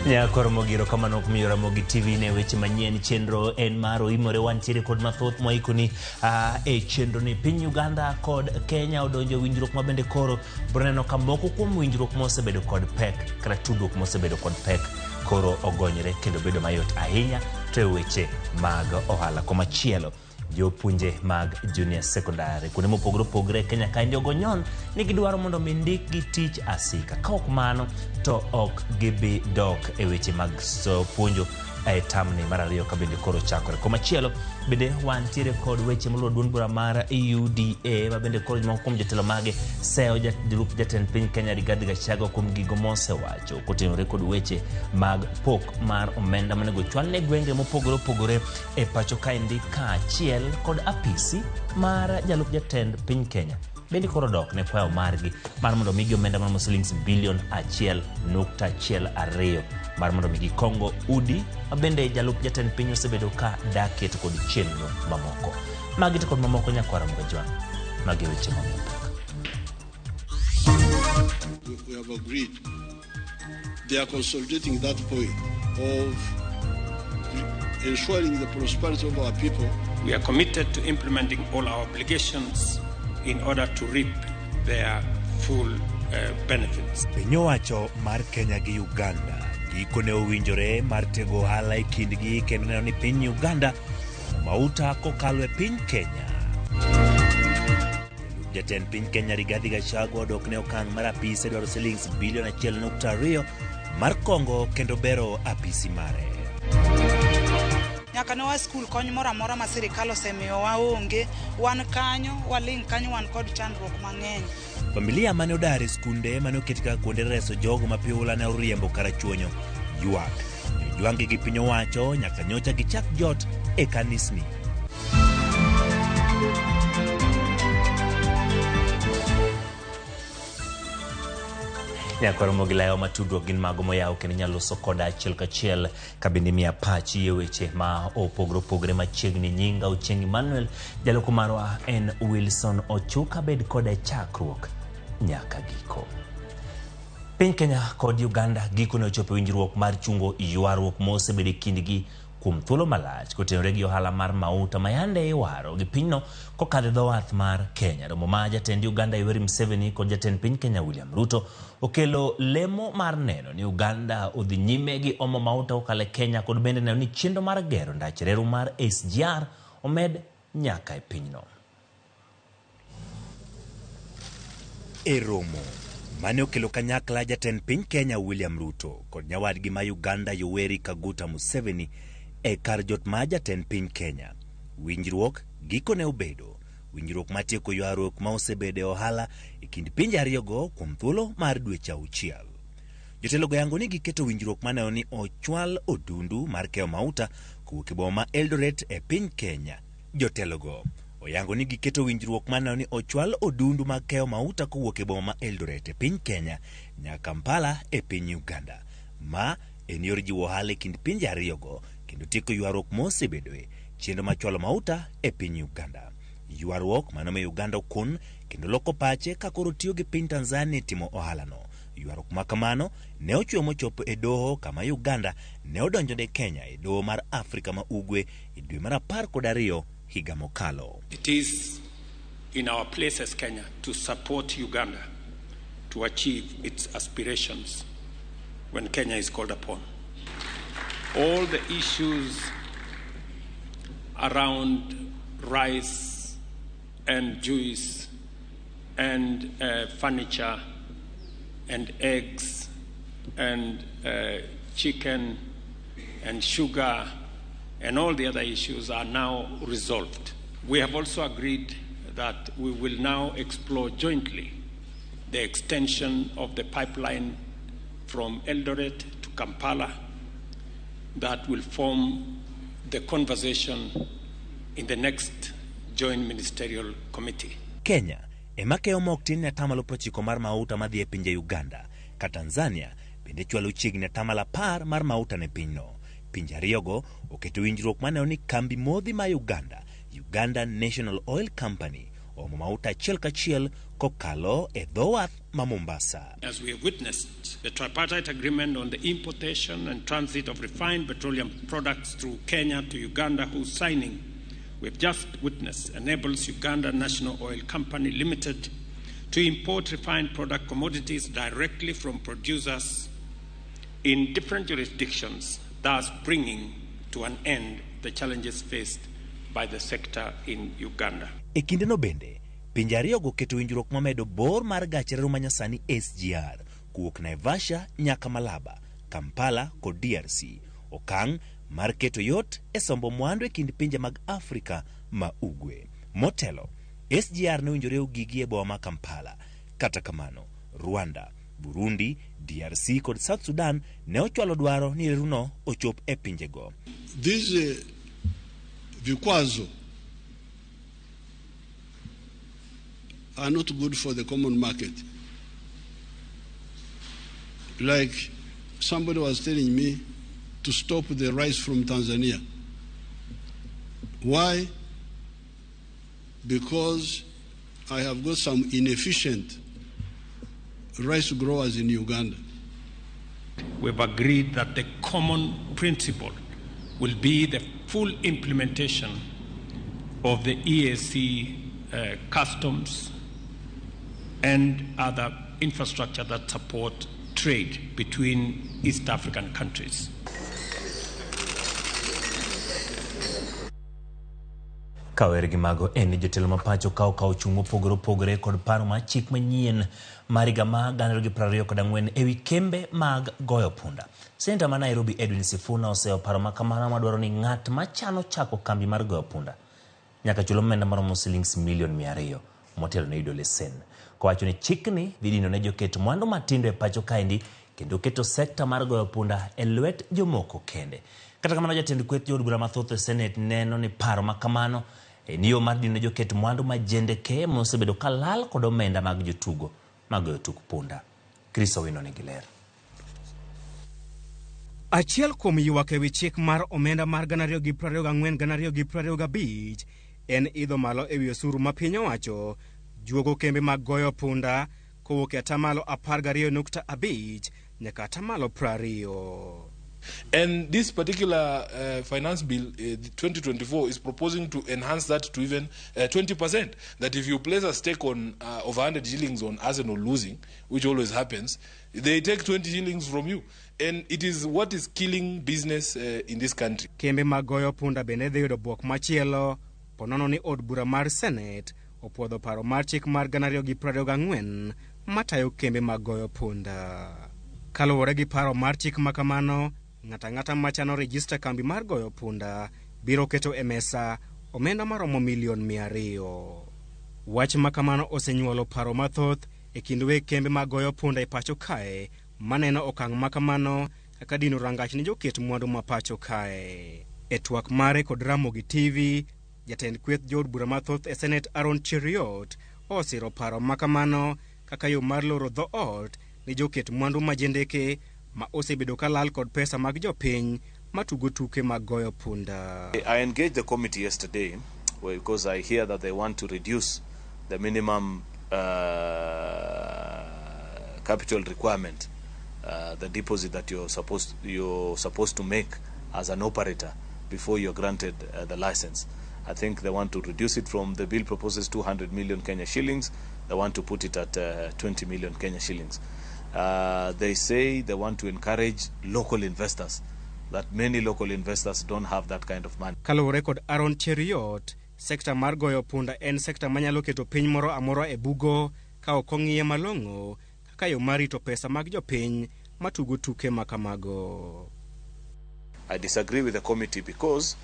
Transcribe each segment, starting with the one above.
Nyakoro mogiro kamano kumiyo Ramogi TV ne weche manyien chenro en maro imore wantiere kod mathoth moikoni e chenro ni piny Uganda kod Kenya odonjo winjruok mabende koro broneno ka moko kuom winjruok mosebedo kod pek kata tudruok mosebedo kod pek koro ogonyre kendo bedo mayot ahinya to weche mag ohala komachielo jopunje mag junior secondary kuonde mopogore opogore Kenya ka njogo nyon ni gidwaro mondo mindik gi tich asika ka ok mano to ok gibi dok e weche mag puonjo e tamni mar ariyo ka bende koro chakore komachielo bende wantiere kod weche moluwo duond bura mar UDA ma bende koro moko kuom jotelo mage seyo jalup jatend piny Kenya Rigathi Gachagua kuom gigo mosewacho kotenore kod weche mag pok mar omenda manego chwal ne gwenge mopogore opogore e pacho kaendi kaachiel kod apisi mar jalup jatend piny Kenya bende koro dok ne kwayo margi mar mondo migi omenda mar shillings bilion 1.12 mar mondo migi Kongo udi bende jalup jatend piny osebedo ka daket kod chenro mamoko magi to kod mamoko nyakwara mgajwan magi weche mamoko. We have agreed they are consolidating that point of ensuring the prosperity of our people. We are committed to implementing all our obligations in order to reap their full benefits. Piny owacho mar Kenya gi Uganda gikone owinjore mar tego ohala e kindgi kendo neno ni piny Uganda mauta kokalo e piny Kenya. Jatend piny Kenya Rigathi Gachagua odok ne okang' mar apise dwaro shillings bilion 1.2 mar Kongo kendo bero apisi mare. Nyaka nowa skul kony moro amora ma sirikal osemiyo waonge wan kanyo waling kanyo wan kod chandruok mang'eny. Familia mane odar e skunde mane oket kaka kuonde reso jogo ma piula ne oriembo karachuonyo ywak jwangi gi piny owacho nyaka nyocha gichak jot e kanisni. Nyakoro mogilayo matudruok gin mago moyaw kendo nyalo loso koda achiel kachiel kabindi miya pachi e weche ma opogore opogore machiegni nyinga Ochieng Emmanuel jaloko marwa en Wilson Ochuka bed koda chakruok nyaka giko. Piny Kenya kod Uganda giko ne ochopo winjruok mar chungo ywaruok mosebedo e kindgi kuom thuolo malach kotenore gi ohala mar mauta mayande iwaro gi pinyno kokadho dho wath mar Kenya. Romo ma jatend Uganda Yoweri Museveni kod jatend piny Kenya William Ruto okelo lemo mar neno ni Uganda odhi nyime gi omo mauta kokalo Kenya kod bende neno ni chenro mar gero ndach reru mar SGR omed nyaka e pinyno. E romo mane okelo kanyakla jatend piny Kenya William Ruto kod nyawadgi ma Uganda Yoweri Kaguta Museveni e kar jot ma jatend piny Kenya. Winjruok giko ne obedo winjruok matieko ywaruok ma osebedo e ohala e kind pinje ariyogo kuom thuolo mar dweche 6. Jotelo go yango ni giketo winjruok maneno ni ochwal odundu mar keyo mauta kowuok e boma ma Eldoret e piny Kenya. Jotelo go oyango ni giketo winjruok maneno ni ochwal odundu mag keyo mauta kowuok e boma ma Eldoret e piny Kenya nyaka Kampala e piny Uganda. Ma en yor jiwo ohala e kind pinje ariyogo kendo tieko ywaruok mosebedoe chenro machwalo mauta e piny Uganda. Ywaruok manomiyo Uganda okun kendo loko pache ka koro tiyo gi piny Tanzania timo ohalano. Ywaruok ma kamano ne ochwe mochopo e doho kama Uganda ne odonjo ne Kenya e doho mar Afrika ma Ugwe e dwe mar 12 higa mokalo. It is in our place as Kenya to support Uganda to achieve its aspirations when Kenya is called upon. All the issues around rice and juice and furniture and eggs and chicken and sugar and all the other issues are now resolved. We have also agreed that we will now explore jointly the extension of the pipeline from Eldoret to Kampala that will form the conversation in the next joint ministerial committee. Kenya ema keyo moktin ne tamalo 90 mar mauta madhi e pinje Uganda ka Tanzania bende chwalo chiegni 10 mar mauta ne pinyno. Pinje ariyogo oketo winjruok maneno ni kambi modhi ma Uganda National Oil Company omo mauta achiel kachiel kokalo e dho wath ma Mombasa. As we have witnessed, the tripartite agreement on the importation and transit of refined petroleum products through Kenya to Uganda, whose signing we've just witnessed, enables Uganda National Oil Company Limited to import refined product commodities directly from producers in different jurisdictions, thus bringing to an end the challenges faced by the sector in Uganda. E kindeno bende, pinje ariyogo keto winjruok mamedo bor mar gach reru manyasani SGR kuwuok Naivasha nyaka Malaba, Kampala kod DRC. Okang' mar keto yot e sombo mwandu e kind pinje mag Afrika ma Ugwe. Motelo, SGR ne winjore ogigi e boma ma Kampala. Kata kamano, Rwanda, Burundi, DRC kod South Sudan ne ochwalo dwaro ni reruno ochop e pinjego. These vikwazo are not good for the common market. Like somebody was telling me to stop the rice from Tanzania. Why? Because I have got some inefficient rice growers in Uganda. We've agreed that the common principle will be the full implementation of the EAC customs and other infrastructure that support trade between East African countries. Kawer gi mago en jotelo mapacho kawo chung' mopogore kod paro mar chik manyien mar higa ma 2024 ewi kembe mag goyo punda. Senta ma Nairobi Edwin Sifuna oseo paro makamano madwaro ni ng'at machano chako kambi mar goyo punda nyaka chul omenda maromo shillings milion 200 motelo ne yudo lesen. Kowacho ni chikni dhi dino ne joket mwandu matindo e pacho kaendi kendo keto sekta mar goyo punda e lwet jomoko kende. Kata kamano jatend kweth jood bura mathoth e Senate neno ni paro makamano niyo mar dino joket mwandu majende ke mosebedo kalal kod omenda mag jotugo mag tuk punda. Chris Owino nigi ler. Achiel kuom ywak ewi chik mar omenda mar 2024-2025 en idho malo ewi osuru ma piny owacho juogo kembe mag goyo punda kowuok e atamalo 12.5 nyaka atamalo 20. And this particular finance bill, 2024, is proposing to enhance that to even 20%. That if you place a stake on of 100 shillings on Arsenal losing, which always happens, they take 20 shillings from you. And it is what is killing business in this country. Kembe mag goyo punda bende dhi yudo bwok machielo ponono ni od bura mar Senate opuodho paro mar chik mar 2024 matayo kembe mag goyo punda. Kaluwore gi paro mar chik makamano, ng'ata machano register kambi mar goyo punda biro keto e mesa omenda maromo milion 200. Wach makamano osenyuolo paro mathoth e kind weg kembe mag goyo punda e pacho kae maneno okang' makamano kaka dino rangach ni joket mwandu ma pacho kae. E twak mare kod Ramogi TV, jatend kweth jood bura mathoth e Senate Aaron Cheriot osiro paro makamano kaka yo mar loro dhoot ni joket mwandu majendeke ma osebedo kalal kod pesa mag jopiny matugo tuke mag goyo punda. I engaged the committee yesterday because I hear that they want to reduce the minimum capital requirement, the deposit that you're supposed to make as an operator before you're granted the license. I think they want to reduce it from, the bill proposes 200 million Kenya shillings. They want to put it at 20 million Kenya shillings. They say they want to encourage local investors, that many local investors don't have that kind of money. Kalure kod Aaron Cheriot, sekta mar goyo punda en sekta manyalo keto piny moro amora e bugo ka okong'iye malong'o kaka yo marito pesa mag jopiny matugo tuke makamago. I disagree with the committee because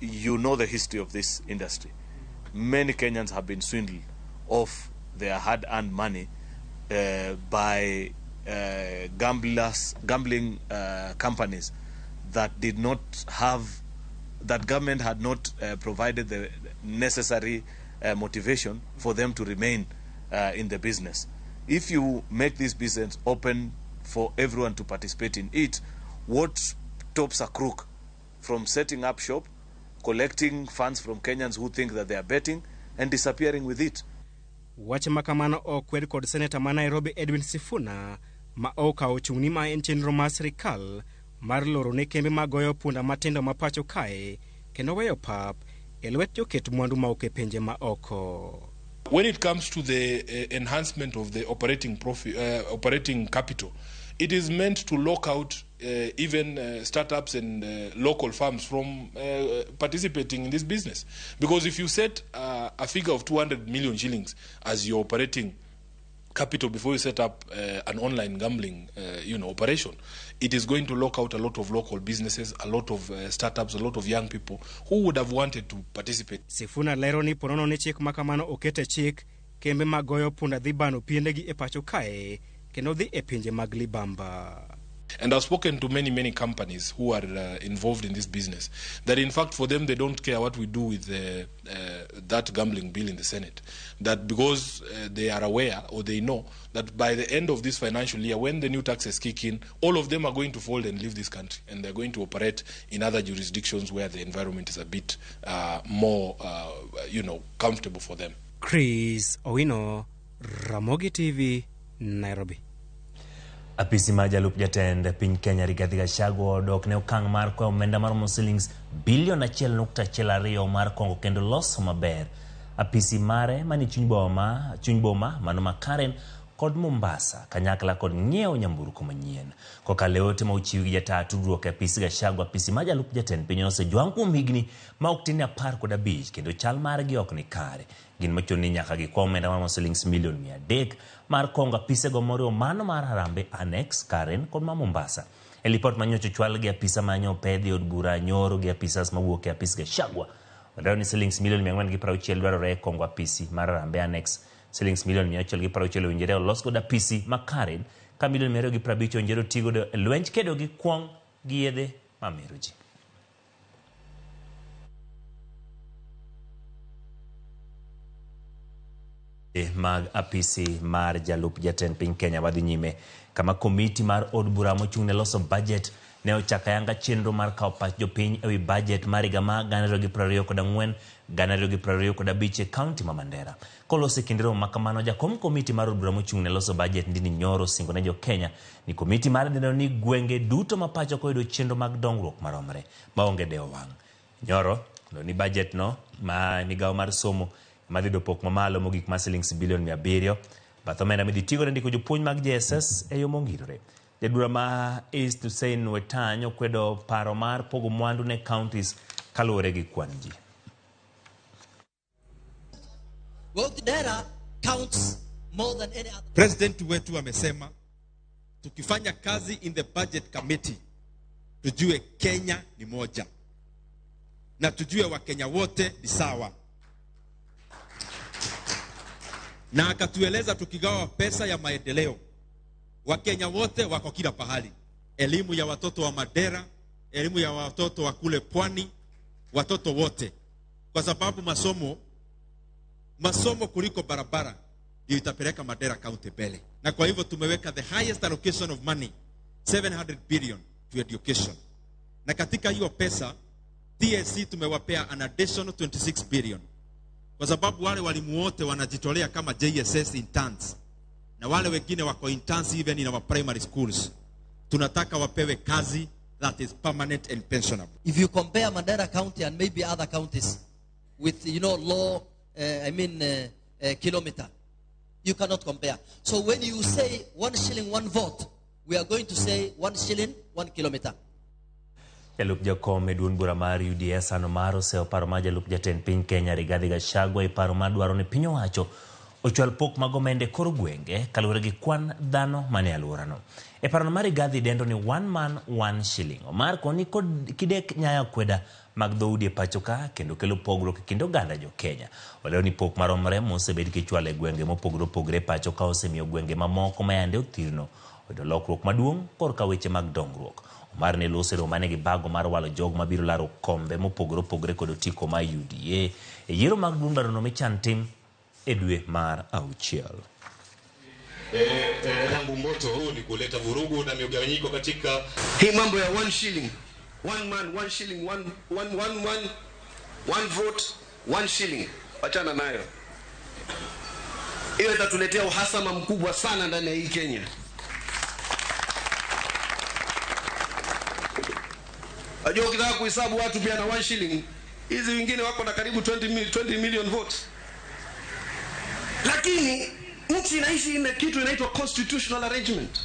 you know the history of this industry. Many Kenyans have been swindled of their hard-earned money by gambling companies that did not have, that government had not provided the necessary motivation for them to remain in the business. If you make this business open for everyone to participate in it, what stops a crook from setting up shop, collecting funds from Kenyans who think that they are betting, and disappearing with it. Wache makamano okwed kod Senator ma Nairobi Edwin Sifuna ma okawo chung'ni ma en chenro mar sirikal mar loro ne kembe magoyo punda matindo ma pacho kae kendo weyo pap e lwet joket mwandu ma oke pinje ma oko. When it comes to the enhancement of the operating capital, it is meant to lock out even startups and local firms from participating in this business. Because if you set a figure of 200 million shillings as your operating capital before you set up an online gambling operation, it is going to lock out a lot of local businesses, a lot of startups, a lot of young people who would have wanted to participate. Sifuna lero ni ponono ni chik makamano okete chik kembe magoyo punda dhi bano piendegi e pacho kae kendo dhi e pinje mag libamba. And I've spoken to many companies who are involved in this business, that in fact for them they don't care what we do with that gambling bill in the Senate. That because they are aware or they know that by the end of this financial year, when the new taxes kick in, all of them are going to fold and leave this country, and they're going to operate in other jurisdictions where the environment is a bit more, comfortable for them. Chris Owino, Ramogi TV, Nairobi. Apisi ma jalup jatend piny Kenya Rigathi Gachagua odok ne okang' mar kwayo omenda mar shillings bilion 1.12 mar kongo kendo loso maber. Apisi mare mani chuny boma mano ma Karen kod Mombasa kanyakla kod ng'iewo nyamburko manyien. Kokalo ote ma ochiw gi jataa tudruok e apisi Gachagua, apisi ma jalup jatend piny osejwang' kuom higni ma ok tin 15 kendo chal margi ok ni kare. Gin machon ni nyaka gi kwa omenda mar shillings milion 300 mar kongo apise go moriwo mano mar Harambee Annex, Karen kod ma Mombasa. E lipot manyocho chwal gi apisa manyo pedhi od bura nyoro gi apisas mawuok e apis Gachagua. Wadao ni shillings milion 460 dwarore kongo apisi mar Harambee Annex. Shillings milion 160 owinjore olos godo apisi ma Karen ka milion 250 owinjore otigo godo e lwenj kedo gi kuong' gi yedhe mamero ji. Mag apisi mar jalup jatend piny Kenya wadhi nyime kama komiti mar od bura mochung' ne loso budget ne ochaka yanga chenro mar kawo pach jopiny ewi budget mar higa ma 2024 2025 e kaunti ma Mandera. Kolosi kindero makamano jakom komiti mar od bura mochung' ne loso budget ndini Nyoro singo ne jo Kenya ni komiti mar neno ni gwenge duto ma pacho koyudo chenro mag dongruok maromre maonge dewo wang'. Nyoro ni budget no ma migawo mar somo madhido pok mamalo mogik ma shillings bilion 700 bath omenda midhi tigo ndiko jopuonj mag JSS e yo mongirore. Jadura ma East Hussein Wetanyo kwedo paro mar pogo mwandu ne counties kaluwore gi kwan ji. Wealth data counts more than any other. President wetu amesema tukifanya kazi in the budget committee tujue Kenya ni moja na tujue Wakenya wote ni sawa. Na akatueleza tukigawa pesa ya maendeleo Wakenya wote wako kila pahali. Elimu ya watoto wa Mandera, elimu ya watoto wa kule Pwani, watoto wote. Kwa sababu masomo kuliko barabara ndio itapeleka Mandera County mbele. Na kwa hivyo tumeweka the highest allocation of money 700 billion to education. Na katika hiyo pesa TSC tumewapea an additional 26 billion. Kwa sababu wale walimu wote wanajitolea kama JSS interns na wale wengine wako interns even in our primary schools. Tunataka wapewe kazi that is permanent and pensionable. If you compare Mandera County and maybe other counties with low kilometer, you cannot compare. So when you say 1 shilling 1 vote, we are going to say 1 shilling 1 kilometer. Jalup jakom Edwin bura mar UDS ano maro seo paro ma jalup jatend piny Kenya Rigathi Gachagua e paro ma dwaro ne piny owacho ochwal pok mag omenda koro gwenge kaluwore gi kwan dhano mane alworano. E paro mar Rigathi dendo ni 1 man 1 shilling. Omar koni kod kidek nyaya kweda mag dhoudi e pacho ka kendo kelo pogruok kendo oganda jo Kenya. Waleo ni pok maromre mosebed kichwal e gwenge mopogre pacho ka osemiyo gwenge mamoko mayande othirno oyudo lokruok maduong' korka weche mag dongruok. Omar ne lose romane gi bago mar walo jog mabiro laro kombe mopogre kod otiko ma UDA e yiero mag dundo no michan tim e dwe mar auchiel. Langu moto huu ni kuleta vurugu na migawanyiko katika hii mambo ya 1 shilling 1 man 1 shilling 1 man 1 vote 1 shilling. wachana nayo. Hiyo itatuletea uhasama mkubwa sana ndani ya hii Kenya. Unajua ukitaka kuhesabu watu pia na 1 shilling, hizi wengine wako na karibu 20 million votes. Lakini nchi inaishi ina kitu inaitwa constitutional arrangement.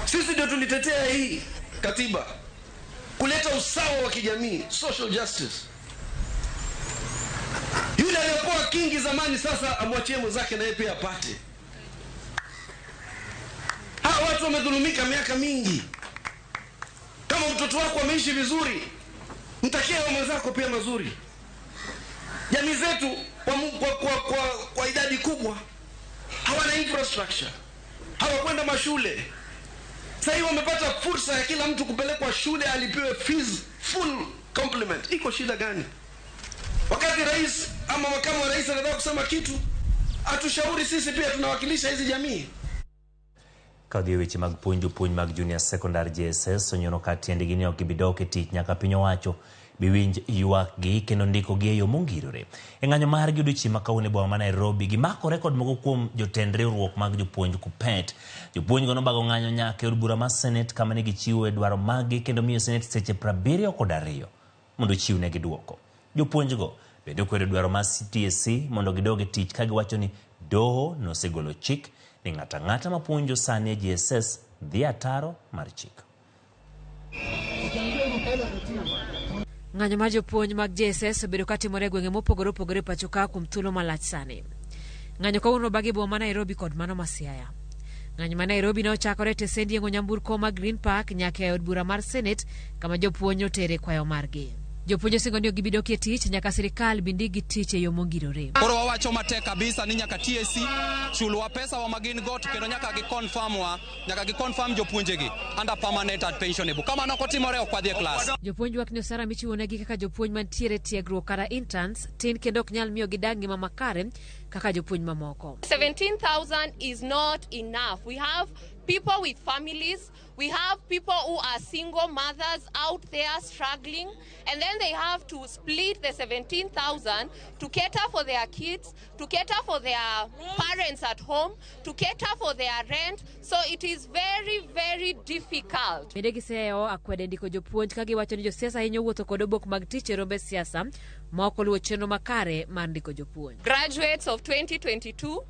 Sisi ndio tulitetea hii katiba, kuleta usawa wa kijamii, social justice. Yule aliyokuwa kingi zamani sasa amwachie mwenzake na yeye pia apate. Hawa watu wamedhulumika miaka mingi. Kama mtoto wako ameishi vizuri, mtakie mwenzako pia mazuri. Jamii zetu kwa idadi kubwa hawana infrastructure, hawakwenda mashule. Sasa hivi wamepata fursa ya kila mtu kupelekwa shule, alipewe fees full complement. Iko shida gani? Wakati rais ama makamu wa rais anataka kusema kitu, atushauri sisi pia tunawakilisha hizi jamii. Kadhi weche mag puonj mag junior secondary JSS onyono katiende gini okibidoke tich nyaka piny owacho biwinj yuak gi kendo ndiko gi yo mongirore. Eng'anyo mar gi odiochieng' ma kawuono e boma ma Nairobi gimako rekod moko kuom jotend riwruok mag jopuonj KUPPET. Jopuonj go nobago ng'anyo nyaka od bura mar Senate kama ne gichiwo dwaro maggi kendo miyo Senate seche 72 mondo chiwnegi duoko. Jopuonj go bende okwedo dwaro mar TSC mondo gidoge tich ka giwacho ni doho nosegolo chik ni ng'ata mapuonjo sani JSS dhi ataro mar chik. Ng'anyo mar jopuonj mag JSS obedo katimore e gwenge mopogore opogore pacho ka kuom thuolo malach sani. Ng'anyo kawuono bagi boma ma Nairobi kod mano ma Siaya. Ng'anyo ma Nairobi ne ochakore tesendi yengo nyamburko ma Green Park nyaka e od bura mar Senate kama jopuonj otere kwayo margi. Jopuonj osingo ni gibidokie tich nyaka sirikal bindigi tich e yo mongirore. Koro wawacho matek kabisa ni nyaka TSC chulwa pesa wa magin got kendo nyaka giconfirm jopuonjegi under permanent and pensionable. Kama nokotimore ok wadhi e klas. Jopuonj wak ni osara michiwonegi kaka jopuonj mantiere tiegruok kata interns tin kendo ok nyal miyo gidag ngima makare kaka jopuonj mamoko. 17,000 is not enough. We have people with families. We have people who are single mothers out there struggling, and then they have to split the 17,000 to cater for their kids, to cater for their parents at home, to cater for their rent. So it is very, very difficult. Giseo akwede ndiko jopuonj ka giwacho ni josiasa hinyo wuotho kod obok mag tich e rombe siasa ma ok oluwo chenro makare mar ndiko jopuonj. Graduates of 2022,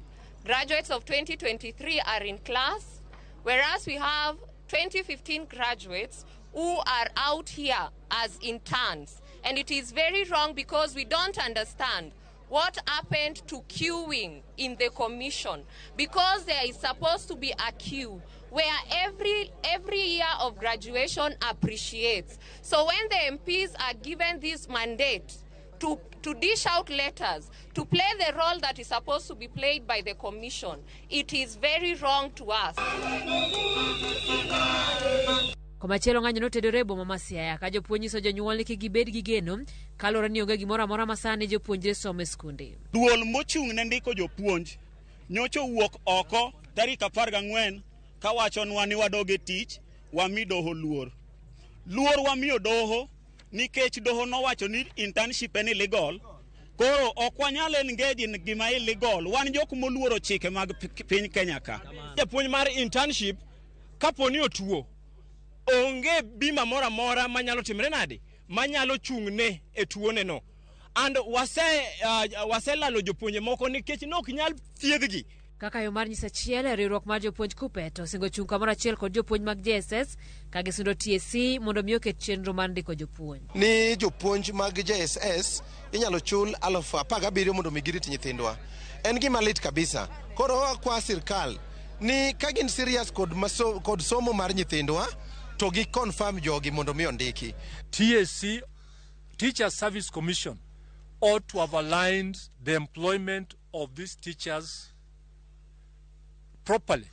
graduates of 2023 are in class, whereas we have 2015 graduates who are out here as interns. And it is very wrong because we don't understand what happened to queuing in the commission, because there is supposed to be a queue where every year of graduation appreciates. So when the MPs are given this mandate to dish out letters, to play the role that is supposed to be played by the commission, it is very wrong to us. Komachielo ng'anyo notedore e boma ma Siaya ka jopuonj nyiso jonyuol ni kik gibed gi geno kaluwore ni onge gimoro amora ma sani jopuonjre somo e skunde. Duol mochung' ne ndiko jopuonj nyocho wuok oko tarik 14 ka wachonwa ni wadoge tich wami doho luor. Luor wamiyo doho nikech doho nowacho ni internship en illegal. Koro ok wanyal engage in gima illegal. Wan jok moluoro chike mag piny Kenya ka. Japuonj mar internship kaponi otuo onge bima mora mora manyalo timre nade manyalo chung'ne e tuone no. And waselalo jopuonje moko nikech nok nyal thiedhgi. Kaka yo mar nyisa chiel riwruok mar jopuonj KUPPET osingo chung' kamoro achiel kod jopuonj mag JSS ka gisundo TSC mondo miyo ket chenro mar ndiko jopuonj. Ni jopuonj mag JSS inyalo chul 17,000 mondo migirit nyithindwa. En gima lit kabisa. Koro kwa sirkal ni kagin serious kod somo mar nyithindwa to gi confirm jogi mondo miyo ndiki. TSC, Teacher Service Commission, ought to have aligned the employment of these teachers properly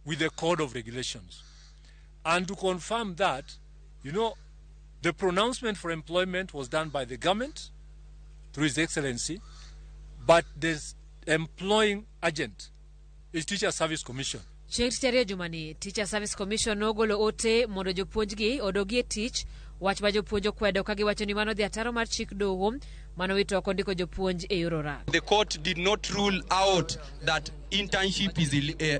with the code of regulations. And to confirm that, the pronouncement for employment was done by the government through His Excellency, but the employing agent is Teacher Service Commission. Chieng' tich ariyo jumani, Teacher Service Commission nogolo ote mondo jopuonjgi odogie tich Wach ma jopuonj okwedo ka giwacho ni mano dhi ataro mar chik doho manowito oko ndiko jopuonj e yor orak. The court did not rule out that internship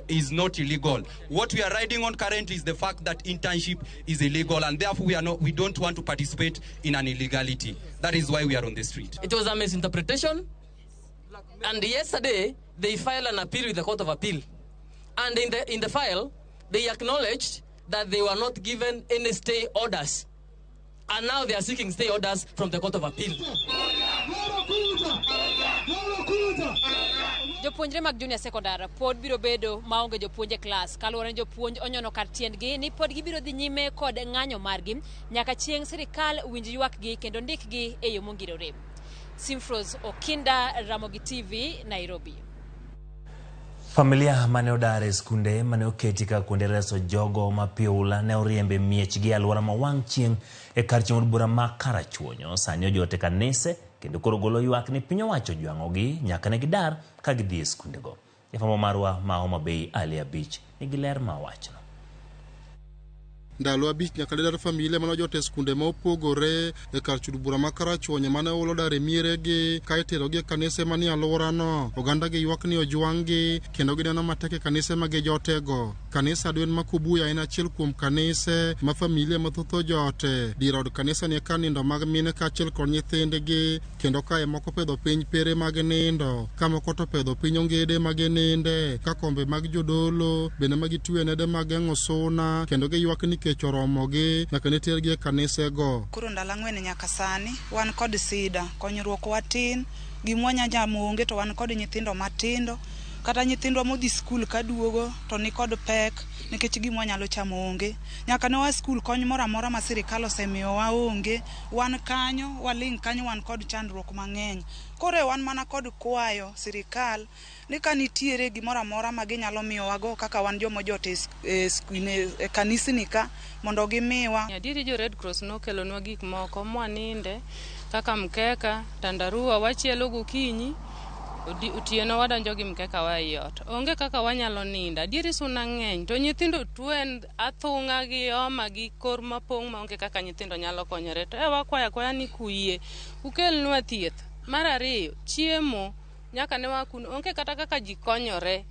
is not illegal. What we are riding on currently is the fact that internship is illegal, and therefore we don't want to participate in an illegality. That is why we are on the street. It was a misinterpretation, and yesterday they filed an appeal with the Court of Appeal, and in the file they acknowledged that they were not given any stay orders, and now they are seeking stay orders from the Court of Appeal. Jopuonjre mag junior secondary pod biro bedo maonge jopuonje klas kaluwore ni jopuonj onyono kar tiendgi ni pod gibiro dhi nyime kod ng'anyo margi nyaka chieng' sirikal winj ywakgi kendo ndikgi e yo mongirore. Simfros Okinda, Ramogi TV, Nairobi. Familia mane odar e skunde mane oketi ka kuonde reso jogo mapiula ne oriembe miechgi alwora ma wang' chieng' e kar chieng' od bura ma Karachuonyo sani ojote kanise kendo koro golo ywak ni piny owacho jwang'ogi nyaka ne gidar ka gidhi e skundego. Jafwambo marwa ma Homa Bay Ali Abich nigi ler ma wachno. Ndalo abich nyaka dar familia mano jote skunde ma opogore e kar chud bura ma Karachuonyo mane olo dare mieregi ka itero gi kanise mani alwora no. Oganda gi ywak ni ojwang'gi kendo gineno matek e kanise ma gijotego. Kanisa Dwen ma Kubuya en achiel kuom kanise ma familia mathoth jote. Dir od kanisa ni ka nindo mag mine ka achiel kod nyithindgi kendo ka moko pedho piny pere mag nindo ka moko to pedho piny ongede mag ninde ka kombe mag jodolo bende mag itwe nede mag ng'osuna kendo gi ywak ni kech oromogi nyaka ne tergi e kanisego. Koro ndalo 4 nyaka sani wan kod sida konyruok watin gimwanya jamonge to wan kod nyithindo matindo kata nyithindwa modhi skul ka duogo to ni kod pek nikech gimwa nyalo chamo onge nyaka ne wa skul kony moro amora ma sirikal osemiyo wa onge wan kanyo waling kanyo wan kod chandruok mang'eny. Koro wan mana kod kwayo sirikal ni ka nitiere gimoro amora ma ginyalo miyo wago kaka wan jomo jote e kanisni ka mondo gimiwa. Adieri jo Red Cross nokelonwa gik moko mwaninde kaka mkeka, tandarua wachielo gokinyi utieno wadanjo gi mkeka wa yot. Onge kaka wanyalo ninda. Adieri suna ng'eny to nyithindo tuen athung'a gi oma gi kor mapong' ma onge kaka nyithindo nyalo konyore. To wakwaya ni kuyie ukelnwa thieth. Mar ariyo chiemo nyaka ne wakun onge kata kaka ji konyore.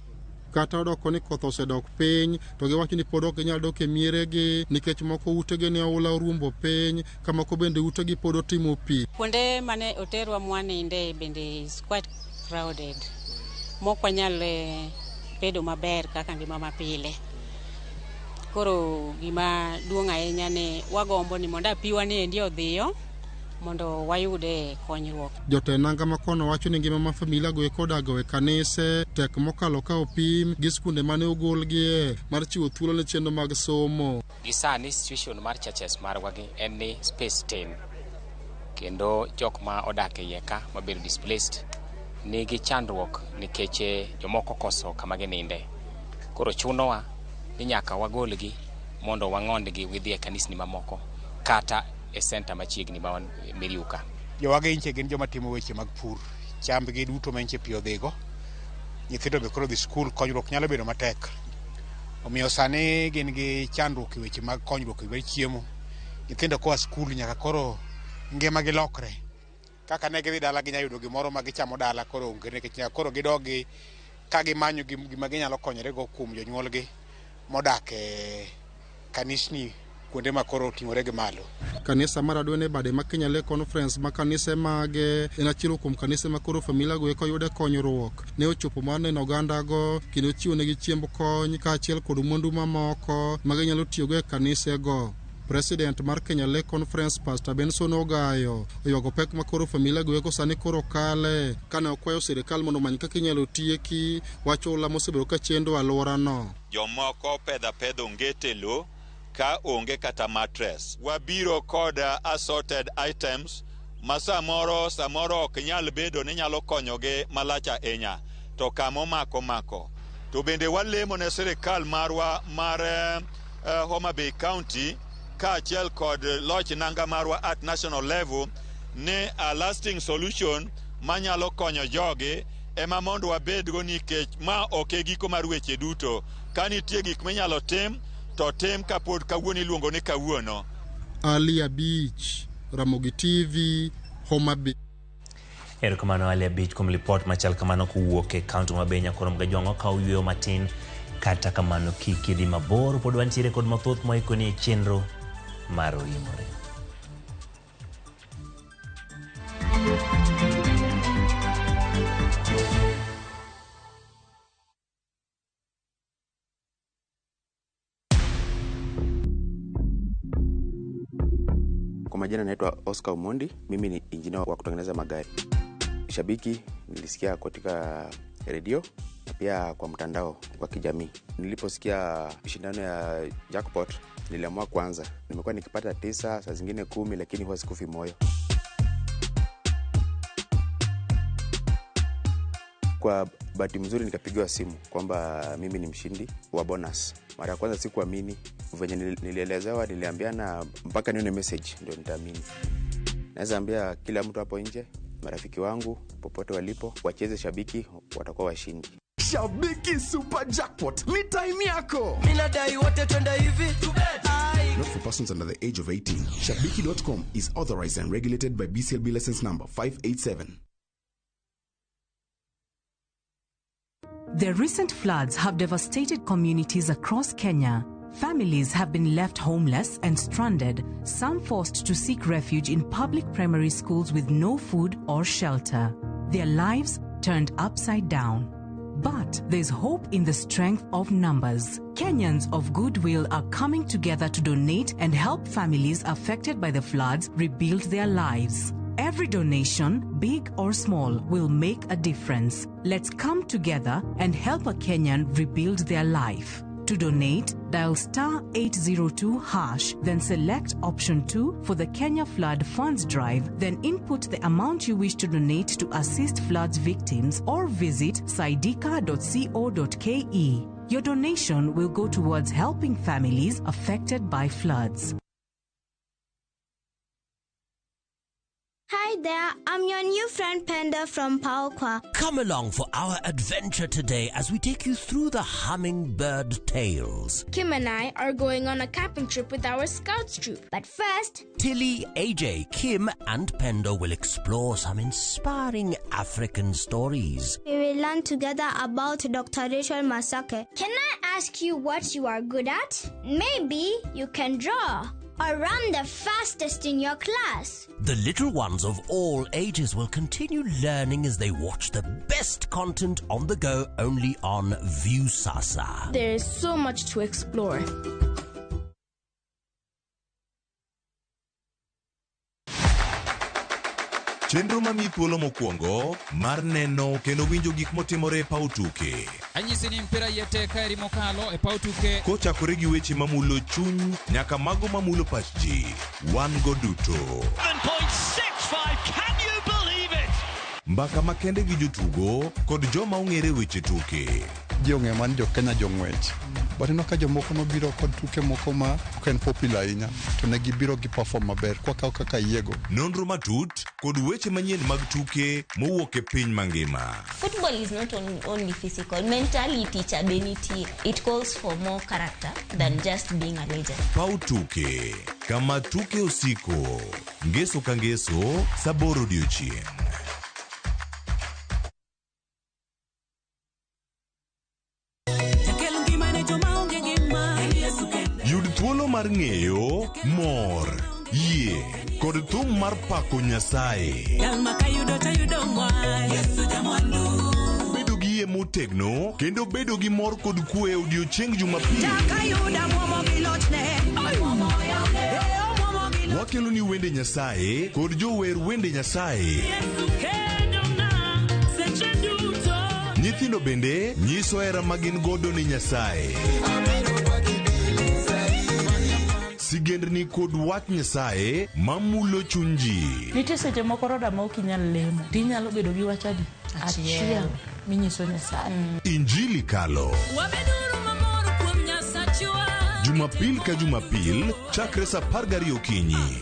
Kata odoko ni koth osedok piny to giwacho ni pod ok ginyal dok e mieregi nikech moko utegi ne oula orumbo piny ka moko bende utegi pod otimo pi. Kuonde mane oterwa mwaninde bende is quite crowded. Moko nyalo bedo maber kaka ngima mapile. Koro gima duong' ahinya ne wagombo ni mondo apiwa ni endi odhiyo mondo wayude konyruok. Jotenanga makono wacho ni ngima ma familia go ekodago e kanise tek mokalo ka opim gi skunde mane ogolgie mar chiwo thuolo ne chenro mag somo. Gisani situation mar churches marwagi en ni space tin kendo jok ma odak e yeka mabedo displaced nigi chandruok nikech jomoko koso kama gininde. Koro chunowa ni nyaka wagolgi mondo wang'ondgi widhi e kanisni mamoko kata e center machiegni ma Miriuka. Jowage inche gin joma timo weche mag pur. Chambgi duto ma inche pio dhigo. Nyithindo be koro dhi skul konyruok nyalo bedo matek. Omiyo sani gin gi chandruok e weche mag konyruok e chiemo. Nyithindo koa skul nyaka koro ngima gi lokre. Kaka ne gidhi dala ginya yudo gimoro ma gichamo dala koro onge nikech nyaka koro gidogi ka gimanyo gima ginyalo konyore go kuom jonyuolgi modak e kanisni kuonde ma koro oting'ore gi malo. Kanisa mar Adwen e bade ma Kenya Lay Conference ma kanise mage en achiel kuom kanise ma koro familia go eko yude konyruok. Ne ochopo mar neno oganda go kendo chiwo negi chiemb kony ka achiel kod mwandu mamoko ma ginyalo tiyogo e kanise go. President mar Kenya Lay Conference Pastor Benson Ogayo oywago pek ma koro familia go eko sani koro kale kane okwayo sirikal mondo many kaka inyalo tieki wacho ula mosebedo ka chendo alwora no. Jomoko pedho ngete lo ka onge kata mattress. Wabiro kod assorted items ma samoro ok nyal bedo ni nyalo konyoge malacha enya to kamo mako. To bende walemo ne sirikal marwa mar Homa Bay County ka achiel kod loch nanga marwa at national level ne a lasting solution manyalo konyo jogi ema mondo wabedgo nikech ma ok e giko mar weche duto. Ka nitie gik minyalo tim to tim kapod kawuono iluongo ni kawuono. Ali Abich, Ramogi TV, Homa Bay. Erokamano Ali Abich kuom report machal kamano kuwuok e kaunti ma Benya koro Mgajwang'o ka oyueyo matin kata kamano kik idhi mabor pod wantiere kod mathoth moikoni e chenro mar Oimore. Kwa majina naitwa Oscar Omondi, mimi ni injinia wa kutengeneza magari. Shabiki nilisikia katika redio na pia kwa mtandao wa kijamii. Niliposikia shindano ya jackpot niliamua kuanza. Nimekuwa nikipata 9, saa zingine 10, lakini huwa sikufi moyo. Kwa bahati mzuri nikapigiwa simu kwamba mimi ni mshindi wa bonus. Mara ya kwanza sikuamini, venye nilielezewa niliambiana mpaka nione message ndio nitaamini. Naweza ambia kila mtu hapo nje, marafiki wangu popote walipo, wacheze Shabiki, watakuwa washindi. Shabiki Super Jackpot, ni time yako. Minadai wote twende hivi to bet. Not for persons under the age of 18. Shabiki.com is authorized and regulated by BCLB license number 587. The recent floods have devastated communities across Kenya. Families have been left homeless and stranded, some forced to seek refuge in public primary schools with no food or shelter. Their lives turned upside down. But there's hope in the strength of numbers. Kenyans of goodwill are coming together to donate and help families affected by the floods rebuild their lives. Every donation, big or small, will make a difference. Let's come together and help a Kenyan rebuild their life. To donate, dial *802#, then select option 2 for the Kenya Flood Funds Drive, then input the amount you wish to donate to assist floods victims or visit saidika.co.ke. Your donation will go towards helping families affected by floods. Hi there, I'm your new friend Panda from Paokwa. Come along for our adventure today as we take you through the Hummingbird Tales. Kim and I are going on a camping trip with our Scouts troop. But first, Tilly, AJ, Kim and Pendo will explore some inspiring African stories. we will learn together about Dr. Rachel Masake. Can I ask you what you are good at? Maybe you can draw or run the fastest in your class. The little ones of all ages will continue learning as they watch the best content on the go only on Viusasa. There is so much to explore. Chenro mami thuolo mokwongo mar neno kendo winjo gik motimore e paw tuke. Anyisi ni mpira yeteka eri mokalo e paw tuke. Kochakore gi weche mamulo chuny nyaka mago mamulo pach ji. Wan go duto. 7.65, can you believe it? Mbaka makende gi jotugo kod joma ong'ere weche tuke. Jong'e man jo Kenya jong'wech. But ino ka jomoko nobiro kod tuke moko ma ok en popular ahinya to ne gibiro gi perform maber kwa kaka yiego. Nonro matut kod weche manyien mag tuke mowuok e piny mangima. Football is not only physical, mentally teacher benity. It calls for more character than just being a legend. Paw tuke, kama tuke osiko, ngeso ka ngeso, saboro odiochieng'. Yud thuolo mar ng'eyo, mor, yie, kod thum mar pako Nyasaye. Bedo gi yie motegno, kendo bedo gi mor kod kwe e odiochieng' Jumapil. Wakelo ni wende Nyasaye kod jower wende Nyasaye. Nyithindo bende nyiso hera magin godo ni Nyasaye. Sigendni kod wach Nyasaye mamulo chuny ji. Nitie seche moko roda ma ok inyal lemo, tinyalo bedo gi wach adi achiel minyiso Nyasaye. Injili kalo. Jumapil ka Jumapil chakre saa 12 okinyi.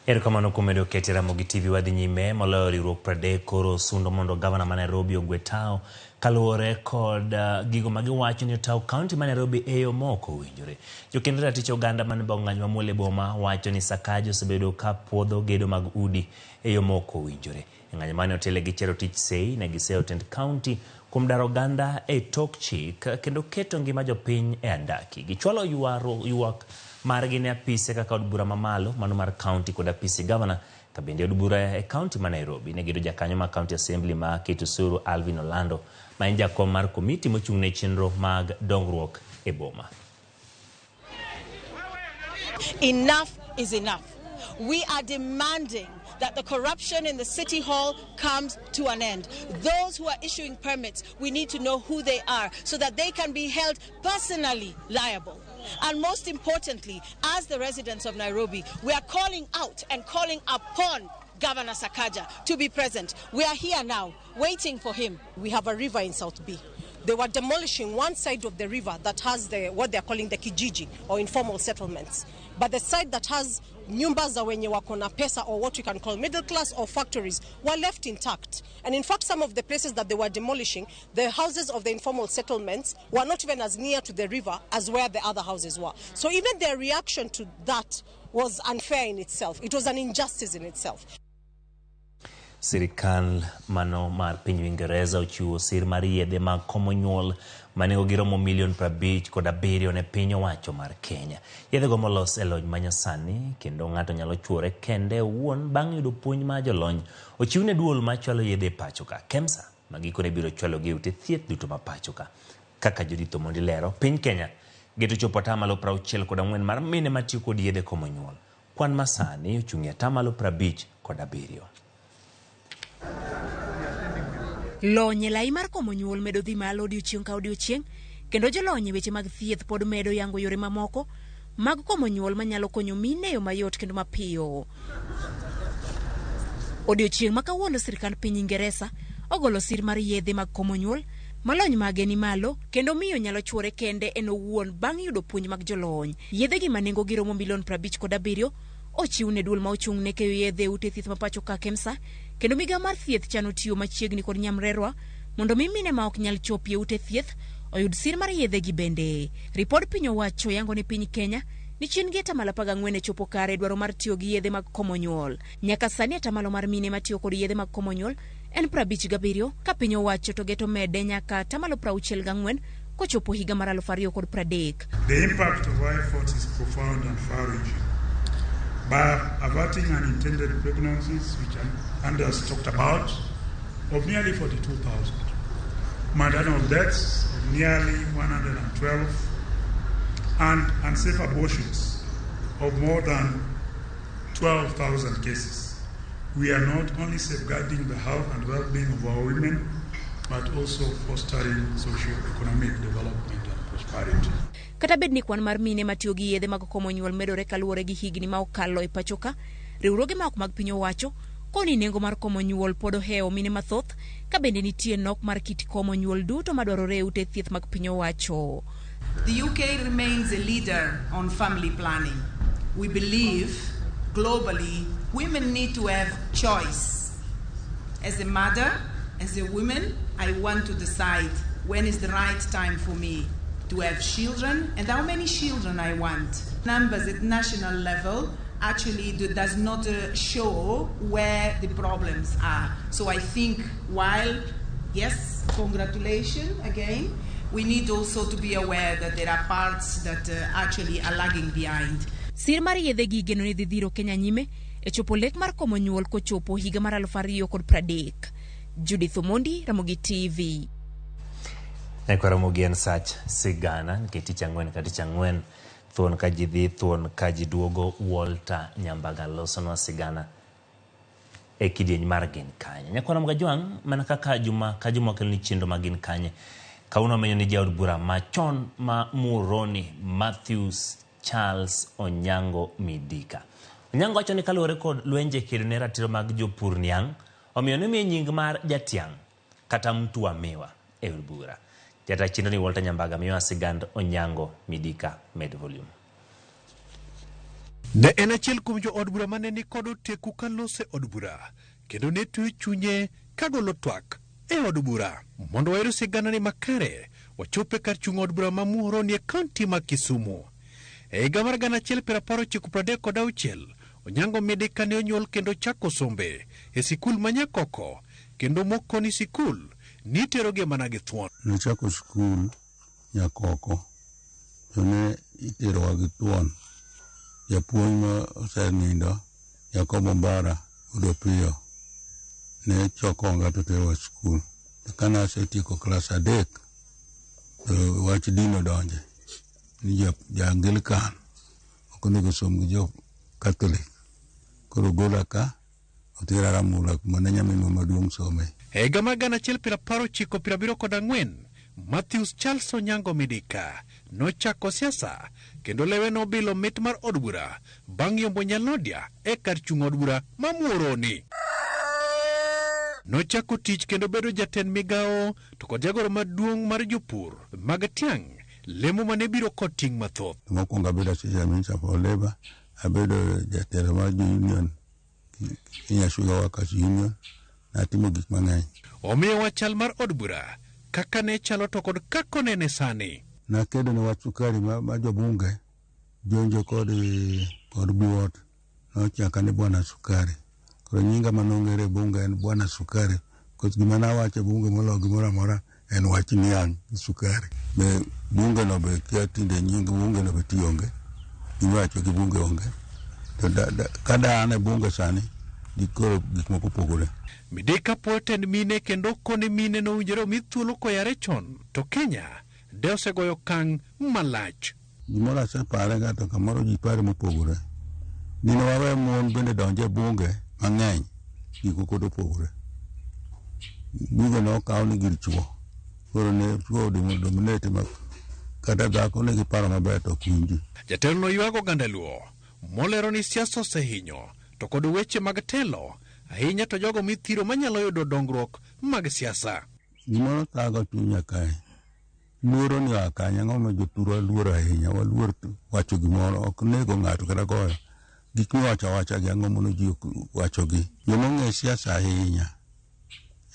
Erokamano kuom medo kete Ramogi TV wadhi nyime moloyo riwruok 30 koro sundo mondo gavana ma Nairobi ogwe tao kaluwore kod gigo magiwacho ni tao kaunti ma Nairobi eyo moko winjore. Jokendo ratich oganda man bang'any mamole boma wacho ni Sakaja osebedo ka puodho gedo mag udi eyo moko winjore. Ng'anyo mane otele gi chero tich sei ne giseo tend kaunti kuom daro oganda e tok chik kendo keto ngima jopiny e andaki. Gichwalo yuak margi ne apise kaka od bura mamalo mano mar kaunti kod apisi gavana ka bende od bura e kaunti ma Nairobi ne gido jakanyo ma County Assembly ma Kitusuru Alvin Orlando ma en jakom mar komiti mochung' ne chenro mag dongruok e boma. Enough is enough. We are demanding that the corruption in the City Hall comes to an end. Those who are issuing permits, we need to know who they are so that they can be held personally liable. And most importantly, as the residents of Nairobi, we are calling out and calling upon Governor Sakaja to be present. We are here now, waiting for him. We have a river in South B. They were demolishing one side of the river that has what they're calling the Kijiji, or informal settlements. But the side that has nyumba za wenye wako na pesa, or what we can call middle class or factories, were left intact. And in fact, some of the places that they were demolishing, the houses of the informal settlements were not even as near to the river as where the other houses were. So even their reaction to that was unfair in itself. It was an injustice in itself. Sirikal mano mar piny Uingereza ochiwo sir mar yedhe mag komo nyuol manengo giromo $50 kod 7 ne piny owacho mar Kenya. Yedhe go molos e lony manyasani kendo ng'ato nyalo chuore kende owuon bang' yudo puonj ma jolony. Ochiwne duol machwalo yedhe pacho ka KEMSA magikone biro chwalo gi ute thieth duto ma pacho ka. Kaka Judith Omondi lero, piny Kenya geto chopo 64% mar mine matiyo kod yedhe komo nyuol. Kwan masani ochung'e 57%. Lony lai mar komo nyuol medo dhi malo odiochieng' ka odiochieng' kendo jolony weche mag thieth pod medo yango yore mamoko mag komo nyuol manyalo konyo mine yo mayot kendo mapiyo. Odiochieng' ma kawuono sirikand piny Ingereza ogolo sir mar yedhe mag komo nyuol malony mage ni malo kendo miyo nyalo chuore kende en owuon bang' yudo puonj mag jolony. Yedhe gi manengo giromo $57 ochiwne duol ma ochung' ne keyo yedhe ute thieth ma pacho ka KEMSA kendo migawo mar thieth chano tiyo machiegni kod nyamrerwa mondo mine ma ok nyal chopie ute thieth oyud sir mar yedhe gi bende. Ripod piny owacho yango ni piny Kenya ni chien gi 14% chopo kare dwaro mar tiyo gi yedhe mag komo nyuol. Nyaka sani atamalo mar mine matiyo kod yedhe mag komo nyuol en 57 ka piny owacho to geto mede nyaka 64% kochopo higa mar 2030. The impact of I-40 is profound and far-reaching. By averting unintended pregnancies, which Anders talked about, of nearly 42,000, maternal deaths of nearly 112, and unsafe abortions of more than 12,000 cases. We are not only safeguarding the health and well-being of our women, but also fostering socio-economic development and prosperity. Kata bed ni kwan mar mine matiyo gi yedhe mag komo nyuol medore kaluwore gi higni ma okalo e pacho ka, riwruoge ma ok mag piny owacho koni nengo mar komo nyuol pod oheo mine mathoth ka bende nitie nok mar kit komo nyuol duto madwarore e ute thieth mag piny owacho. The UK remains a leader on family planning. We believe globally women need to have choice. As a mother, as a woman, I want to decide when is the right time for me to have children and how many children I want. Numbers at national level actually does not show where the problems are. So I think while, yes, congratulations again, we need also to be aware that there are parts that actually are lagging behind. Sir mar yedhe gi geno ni dhiro Kenya nyime e chopo lek mar komo nyuol kochopo higa mar 2030. Judith Omondi, Ramogi TV. Ramogi en sach sigana nketi changwen thuon ka jidhi thuon ka jiduogo Walter Nyambaga losonwa sigana e kidieny mar gin kanye. Nyakwara mga juang mana kaka juma kelni chindo magin kanye. Kauno menyo ni jaod bura machon ma Muroni Matthews Charles Onyango Midika. Onyango wacho ni kaluwore kod lwenje kedo ne ratiro mag jopur niang' omiyo ne nying mar jatiang' kata mtu wa miwa e od bura. Jata chindo ni Walter Nyambaga miyo sigand Onyango Midika med volume. Ne en achiel kuom jo od bura mane ni kod oteku kalose od bura kendo ne tuyo chunye kagolo twak e od bura mondo wayud siganani makare wachope kar chung' od bura ma Muhoroni e kaunti ma Kisumu. E higa mar 1936 Onyango Midika ne onyuol kendo chako sombe e sikul ma Nyakoko kendo mokoni sikul niteroge mana gi thuon. Nachako sikul Nyakoko to ne iterowa gi thuon. Japuonj ma osenindo Yakobo Mbara Udopiyo ne chokonga to terowa sikul. Kane asetieko klas 3 to wach dino donje ni ja-Anglican ok onego som gi jo Catholic. Koro gola ka otera Ramula kuma ne nyaminwa maduong' some. E higa mar 1974 Matthews Charles Onyango Midika nochako siasa kendo lewe nobilo mit mar od bura bang' yombo Nyalodia e kar chung' od bura ma Muhoroni. Nochako tich kendo bedo jatend migao to kod jagoro maduong' mar jopur mag tiang' lemo mane biro kod ting' mathoth. Mokwongo abedo assistant minister for labor, abedo jatelo mar union Kenya Sugar Workers Union, natimo gik mang'eny. Omiyo wachal mar od bura kaka ne chalo to kod kako nene sani. Nakedo ne wach sukari ma jobunge jonjo kod biwot nochaka ni Bwana Sukari. Koro nyinga manongere bunge en Bwana Sukari. Kos gima nawacho bunge molo gimoro amora en wach niang' sukari. Be bunge no be kia tinde nying bunge no be tionge. Gimawacho gi bunge onge. To kada ane bunge sani dikoro gik moko pogore. Midika potend mine kendo kone mine no ujero mithuolo koyare chon to Kenya de osegoyo kang' malach. Gimoro asepare ga to kamoro ji pare mopogore. Nino wawe mon bende donje bunge mang'eny giko kod opogore. Bunge no okaw ni gir chuo. Koro ne chuo dominate ma kata dhako ne giparo maber to kunji. Jatelo no yuago oganda Luo molero ni siasa osehinyo to kod weche mag telo ahinya to jogo mithiro manyalo yudo dongruok mag siasa. Gimoro thago chunya kae. Luoro ni akanya ng'oma joturo luoro ahinya waluor wacho gimoro ok nego ng'ato kata goyo. Gik miwacho gi ang'o mono ji wacho gi. Joma ng'e siasa ahinya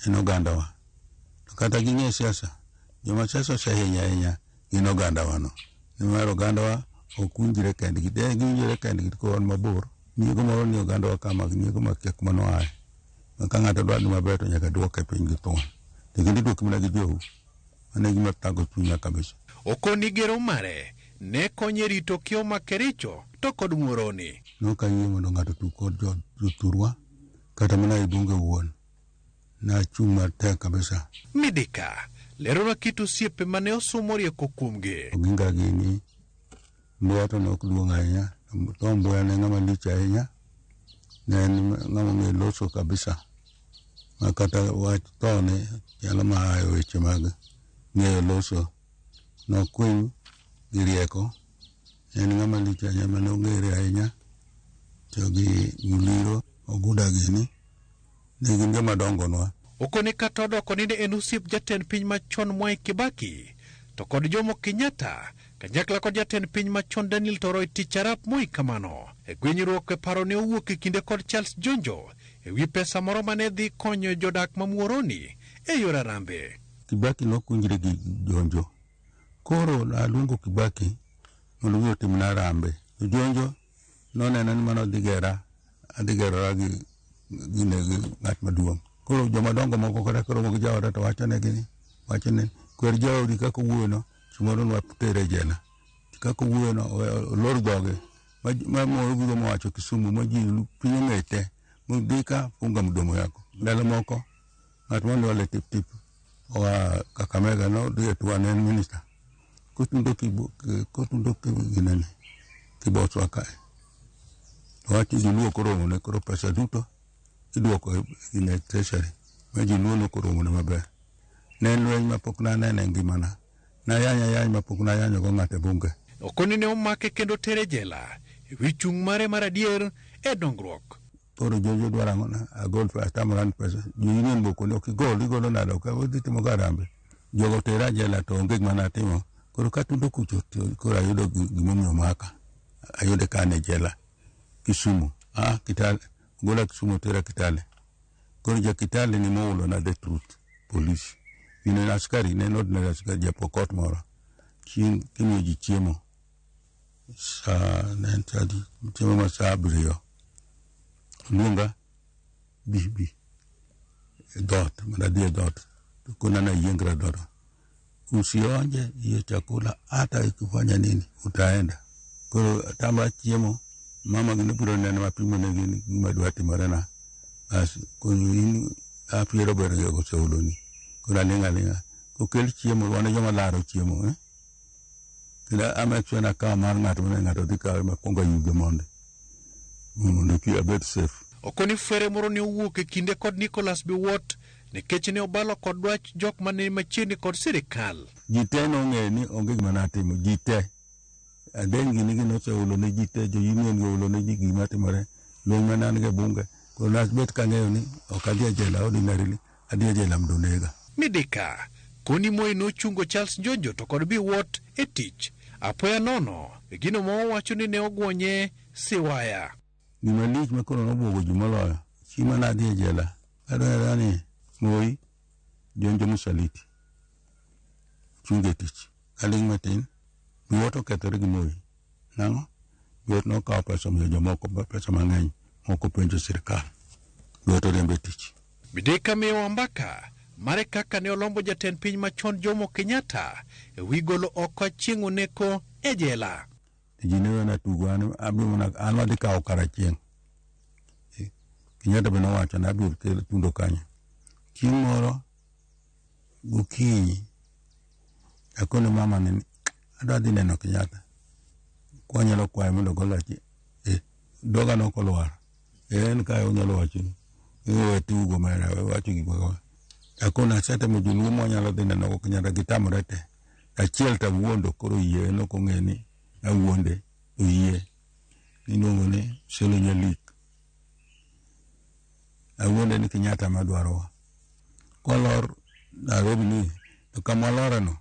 en ogandawa. To kata ging'e siasa joma siasa osehinya ahinya gin ogandawa no. Nimar ogandawa okunjire kendgi de ginjire kendgi kon mabor. Nigo moro ni ogandawa kama nigo makiek mano ae. Ka ng'ato dwa ni maber to nyaka duoke piny gi thuon. To kendo duoke mana gi jowu. Mane gima tago chunya kabisa. Okoni gero mare ne konye rito kio makericho to kod Muhoroni. Nokayie mondo ng'ato tu kod joturwa kata mana i bunge wuon. Na chung' matek kabisa. Midika lerona kitu siepe mane osomo rieko kuomgi. Oginga gini Mbuya to nok duong' ahinya. To Mbuya ne ng'ama lich ahinya. Ne en ng'ama ng'e loso kabisa. Ma kata wach tone nyalo maayo weche mag ng'eyo loso. Nokwiny gi rieko. En ng'ama lich ahinya mane ong'ere ahinya. To gi Muliro Oguda gini ne gin joma dongonwa. Okoni kata odoko ninde en osiep jatend piny machon Mwai Kibaki to kod Jomo Kenyatta kanyakla kod jatend piny machon Daniel Toroitich arap Moi kamano. E gwenyruok e paro ne owuok e kinde kod Charles Jonjo e wi pesa moro mane dhi konyo jodak ma Muhoroni e yor arambe. Kibaki nokunjre gi Jonjo. Koro aluongo Kibaki mondo wi otimna arambe. Jonjo noneno ni mano adhigerora gi ng'at maduong'. Koro joma dongo moko kata koro moko jaoda to wachone kwer jaodi kako wuono chumoro nwa tere jela. Kako wuono olor dhoge ma moro bigo mawacho Kisumu ma ji pinyo ng'ete mudika funga mdomo yako. Ndalo moko ng'at mondo wale tip owa Kakamega no dhiye tuwa ne minister. Kotundo ginene kiboswa kae. Wachi diluo koromo ne koro pesa duto iduoko ine treasury. Maji luo no koromo ne maber. Ne lweny mapok na nene ngimana. Na yanya mapok na yanyo go ng'ate bunge. Okoni ne omake kendo tere jela. Wi chung' mare mar adier e dongruok. Koro Jonjo dwara ng'ona agol fa tamaran pesa. Union boko ne okigol igolo nado ka odhi timo garambe. Jogo tera jela to onge gima natimo. Koro katundo kucho koro ayudo gimomiyo maka. Ayude kane jela. Kisumu. Kitale. Gola Kisumu tera Kitale. Koro ja Kitale ni moulo na the truth. Police. Ine askari, ne ordinary askari ja pokot moro. Kimi ji chiemo. Nentadi. Chiemo masa abrio. Lunga. Bi. Dot. Manadia dot. Kuna na yengra dot. Usionje hiyo chakula hata ikifanya nini utaenda. Kwa tama chiemo mama ginepuro nene mapimo negini madwati marana. Basi kunyo ini apiero berge ko seuloni. Kuna lenga. Kukel chiemo wana joma laro chiemo Kila amechwana kama ng'ato ng'ato dika makonga yuge monde. Mondo ki abet safe. Okoni fere moro ne owuok e kinde kod Nicholas Biwott nikech ne obalo kod dwach jok mane machiegni kod sirikal. Jite no ng'e ni onge gima natimo jite. Adengi nigi noseulo ne jite jo union goulo ne ji gima timore. Lweny manan ge bunge. Koro nasbet kang'eyo ni ok adhi jela ordinarily adhi jela mdonega. Midika Koni Moi nochungo Charles Njonjo to kod Biwott e tich. Apoya nono gino mowacho ni ne ogwonye siwaya. Gima lich makoro nobuogo ji moloyo. Chima nadhi jela. Adwara ni Moi Njonjo Musaliti chunge tich. Kaling matin Biwott okethore gi Moi. Nang'o? Biwott nokawo pesa miyo jomoko pesa mang'eny moko penjo sirikal. Biwott oriembe tich. Midika miyo Wambaka mare kaka ne olombo jatend piny machon Jomo Kenyatta e wi golo oko chieng' oneko e jela. Jinewe na tugo an wadhi kawo karachieng'. Kenyatta bende owacho na abiro kelo tundo kanyo. Chieng' moro gokinyi akone mama ni adwa dhi neno Kenyatta. Kwanyalo kwayo mondo golachi. Doga nokolwar. En kayo onyalo wacho ni. We tugo mera wacho gik moko. Akona sete mojulu monyalo dhi neno Kenyatta gitamore te. Achiel ta wuondo koro yie no kong'eni awuonde oyie. Inuongo ni Selo Nyalik. Awuonde ni Kenyatta madwarowa. Kolor Nairobi ni kama lorano.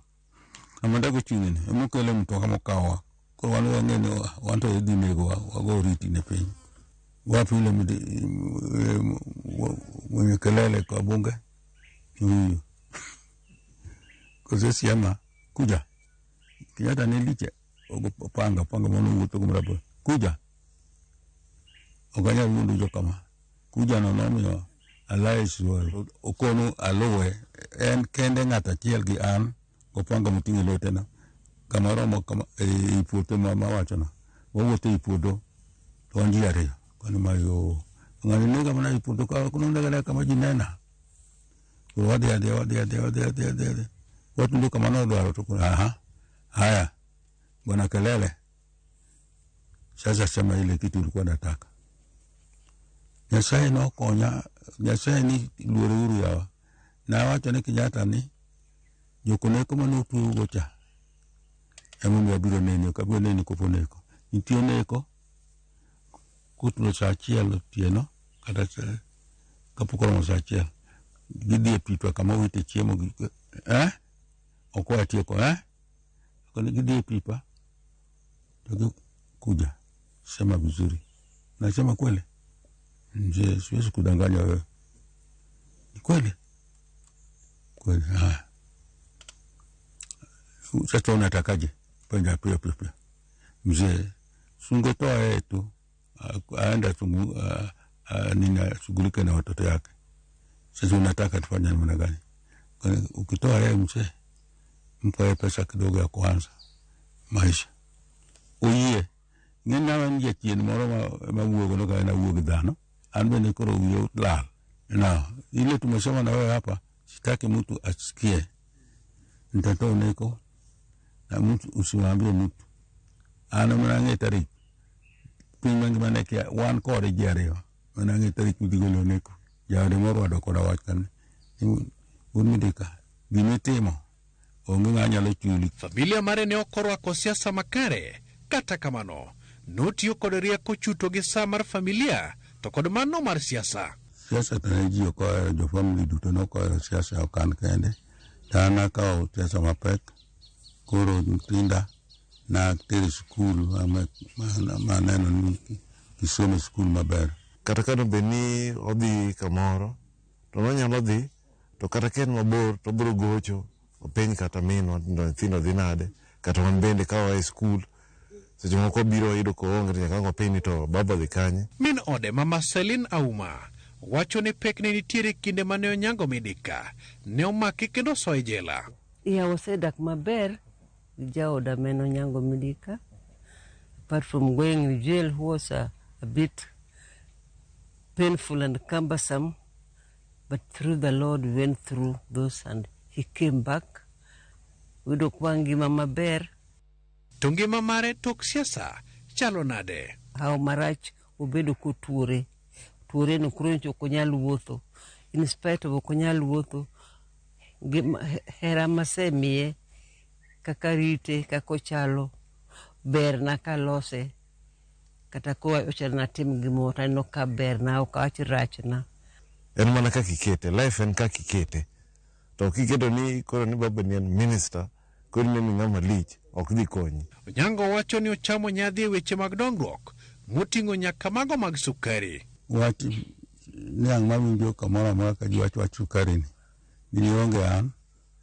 Amanda go chingene emukele mtoka mokawa. Koro wanu wang'eni wanto idhi nego wago riti ne piny. Wapile mwenye kelele kwa bunge. Huyu. Koze siyama kuja. Kenyatta ni liche. Panga mono wuto kumrapo. Kuja. Oganya wundu jo kama. Kuja no nomio allies okono alowe en kende ng'ata chiel gi an opanga mutingi lotena. Kama romo kama ipuoto mama wachona. Wawuoto ipuoto to anji ariyo. Kwani mayo ngani nega mana ipuoto ka kuno ndega kama jinena. Wadi. Watu ndio kama nao dwaro tu kuna haya. Bwana kelele. Sasa sema ile kitu ulikuwa nataka. Nyasaye no konya, Nyasaye ni luoro yawa. Na wacho ni Kenyatta ni jokone ko manutu gocha. Emu yabiro neni kabiro neni kuponeko. Nitio neko kutulo sa chielo tieno kata kapukoro sa chielo. Gidhi pitwa kama wite chiemo okwa tieko koni gidhi pipa to kuja sema vizuri nasema kweli nje siwezi kudanganya wewe ni kweli sasa unatakaje penda pia mzee sungetoa yetu aenda nina shughulika na watoto yake. Sasa unataka tufanye namna gani? Ukitoa yeye mzee mpe pesa kidogo ya kwanza maisha. Oye ngena nje chien moro mawuogo no kana wuogo dhano anbe ni koro wiyo lal. Na ile tumesema na wewe hapa sitaki mtu asikie. Nitatoa neko na mtu usiwaambie mtu. Ana mwanange tarik. Pingi maneke one kore jariyo. Mwanange tarik mdigolo neko. Ya de moro adokora wakan. Unmidika gimitimo onge ng'anyalo chuli. Familia mare ne okorwako siasa makare kata kamano notiyo kod rieko chuto gi sa mar familia to kod mano mar siasa. Siasa tane ji okohero jo family duto nokohero siasa okan kende. Tana kao siasa mapek koro nyithinda na teri skul maneno ni gisomo e skul maber. Kata kano beni odhi kamoro to nonyalo dhi to kata ken mabor to biro gocho openj kata minwa nyithindo dhi nade kata wan bende ka wa e skul seche moko biro yudo ko onge nyaka ng'opini to baba dhi kanye. Min ode Mama Selin Auma wacho ni pek ne nitiere kinde mane onyango Midika ne omaki kendo soe jela. Yeah, osedak maber jaoda meno nyango Midika. Apart from going in jail was a bit painful and cumbersome, but through the Lord we went through those and he came back. Wido kwa ngima maber. To ngima mare tok siasa chalo nade? Hao marach obedo kuture. Ture no kroncho konyal wuotho. In spite of konyal wuotho, hera masemie kakarite kakochalo ber na kalose kata ko ochana tim gimota no ka ber na okachi rachna. En mana kaka ikete, life en kaka ikete. To kiketo ni koro ni baba ni minister, koro ni ng'ama lich, ok dhi konyi. Onyango wacho ni ochamo nyadhi weche mag dongruok, moting'o nyaka mago mag sukari. Wach niang' mawinjo kamoro amora ka ji wach sukari ni onge an,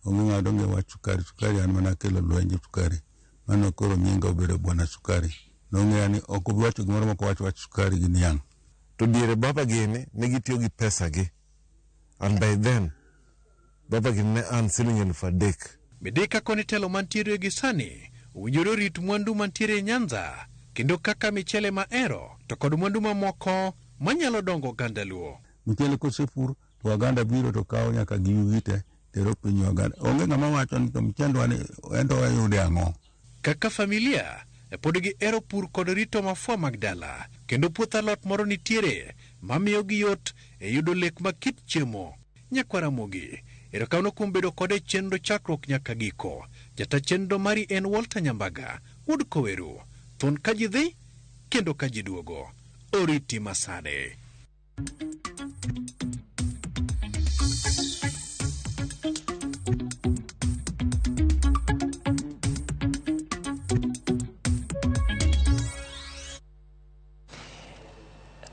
onge ng'ado onge wach sukari. Sukari an mana kelo lwenje sukari. Mano koro nyinga obedo bwana sukari. Nong'e ani ok obi wacho gimoro moko wach sukari gi niang'. To diere baba gini ne gitiyo gi pesa gi. And by then, baba gini ne an siling 3,000. Midika koni telo mantiere gi sani, owinjore rit mwandu mantiere Nyanza, kendo kaka michele maero, to kod mwandu mamoko manyalo dongo gandaluo. Michele kosepur, to aganda biro to kao nyaka giwite, tero pinyo aganda. Onge ng'ama wacho ni to michendo ento wayude ang'o. Kaka familia, pod gi ero pur kod rito mafua mag dala, kendo puoth alot moro nitiere mamiyo gi yot e yudo lek makit chiemo. Nyakwara Mogi, erokamno kuom bedo kode chenro chakruok nyaka giko. Jata chenro mari en Walter Nyambaga, Wood Koweru, thon ka ji dhi kendo ka ji duogo. Oriti masade.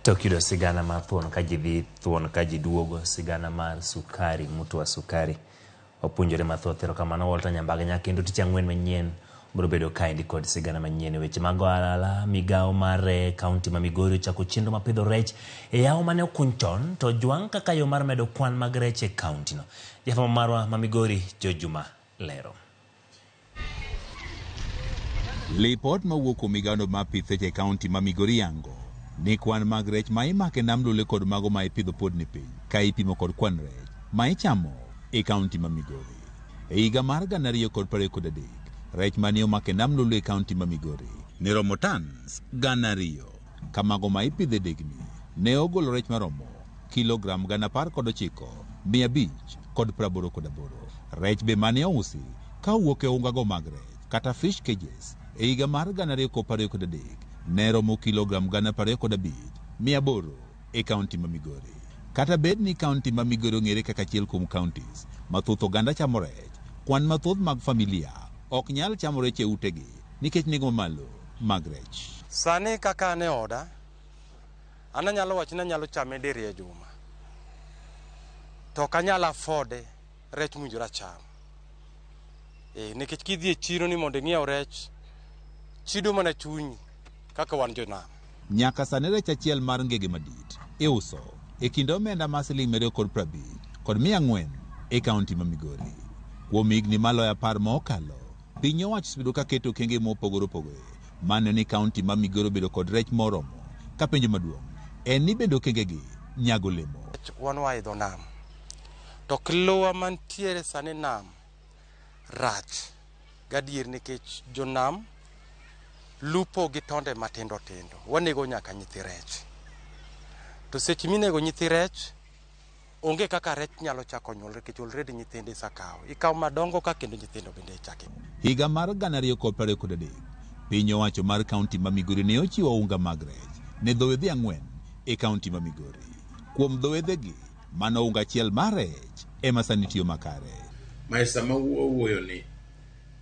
Tokido sigana mar thuon ka ji dhi, thuon ka ji duogo, sigana mar sukari, mutu wa sukari. Wapunjore mathoth, erokamano Walter Nyambaga. Nyakendo tich ang'wen manyien biro bedo kaendi kod sigana manyien weche mag ohala. Migao mar kaunti ma Migori ochako chenro mar pidho rech e yawo mane okuny chon to jwang' kaka yo mar medo kwan mag rech e kaunti no. Jafama marwa ma Migori, Jo Juma lero. Lipot mawuok kuom migao mar pith e kaunti ma Migori yango ni kwan mag rech ma imako e nam Lolwe kod mago ma ipidho pod ni piny ka ipimo kod kwan rech ma ichamo e kaunti ma Migori. E higa mar 2023, rech mane omako e nam Lolwe e kaunti ma Migori ne romo tons 2,000. Ka mago ma ipidho e degni ne ogolo rech maromo kilogram 19,588. Rech be mane ousi ka owuok e ungago mag rech kata fish cages e higa mar 2023 ne romo kilogram 25,800 e kaunti ma Migori. Kata bed ni kaunti ma Migori ong'ere kaka achiel kuom kauntis mathoth oganda chamo rech, kwan mathoth mag familia ok nyal chamo rech e utegi nikech nengo mamalo mag rech. Sani kaka ne oda, ana nyalo wacho ni anyalo chame diriyo juma. To kanyalo afford rech mwinjora cham. Nikech kidhi e chiro ni mondo ing'iew rech, chido mana chunyi kaka wan jonam. Nyaka sani rech achiel mar ngege madit iuso e kind omenda ma siling 250 kod 400 e kaunti ma Migori. Kuom higni maloyo 10 mokalo, piny owacho osebedo ka keto okenge mopogore opogore mane ni kaunti ma Migori bedo kod rech moromo. Ka penjo maduong' en ni bendo okengegi nyago olemo. Wan waidho nam, to luwa mantiere sani nam rach gadier nikech jonam lupo gi tonde matindo tindo. Wanego nyaka nyithi rech. To seche minego nyithi rech, onge kaka rech nyalo chako nyuolre nikech already nyithinde isakawo. Ikawo madongo ka kendo nyithindo bende ichake. Higa mar 2023, piny owacho mar kaunti ma Migori ne ochiwo unga mag rech ne dhowedhe 4 e kaunti ma Migori. Kuom dhowedhegi, mano unga achiel mar rech ema sani tiyo makare. Maesa ma wuoyo ni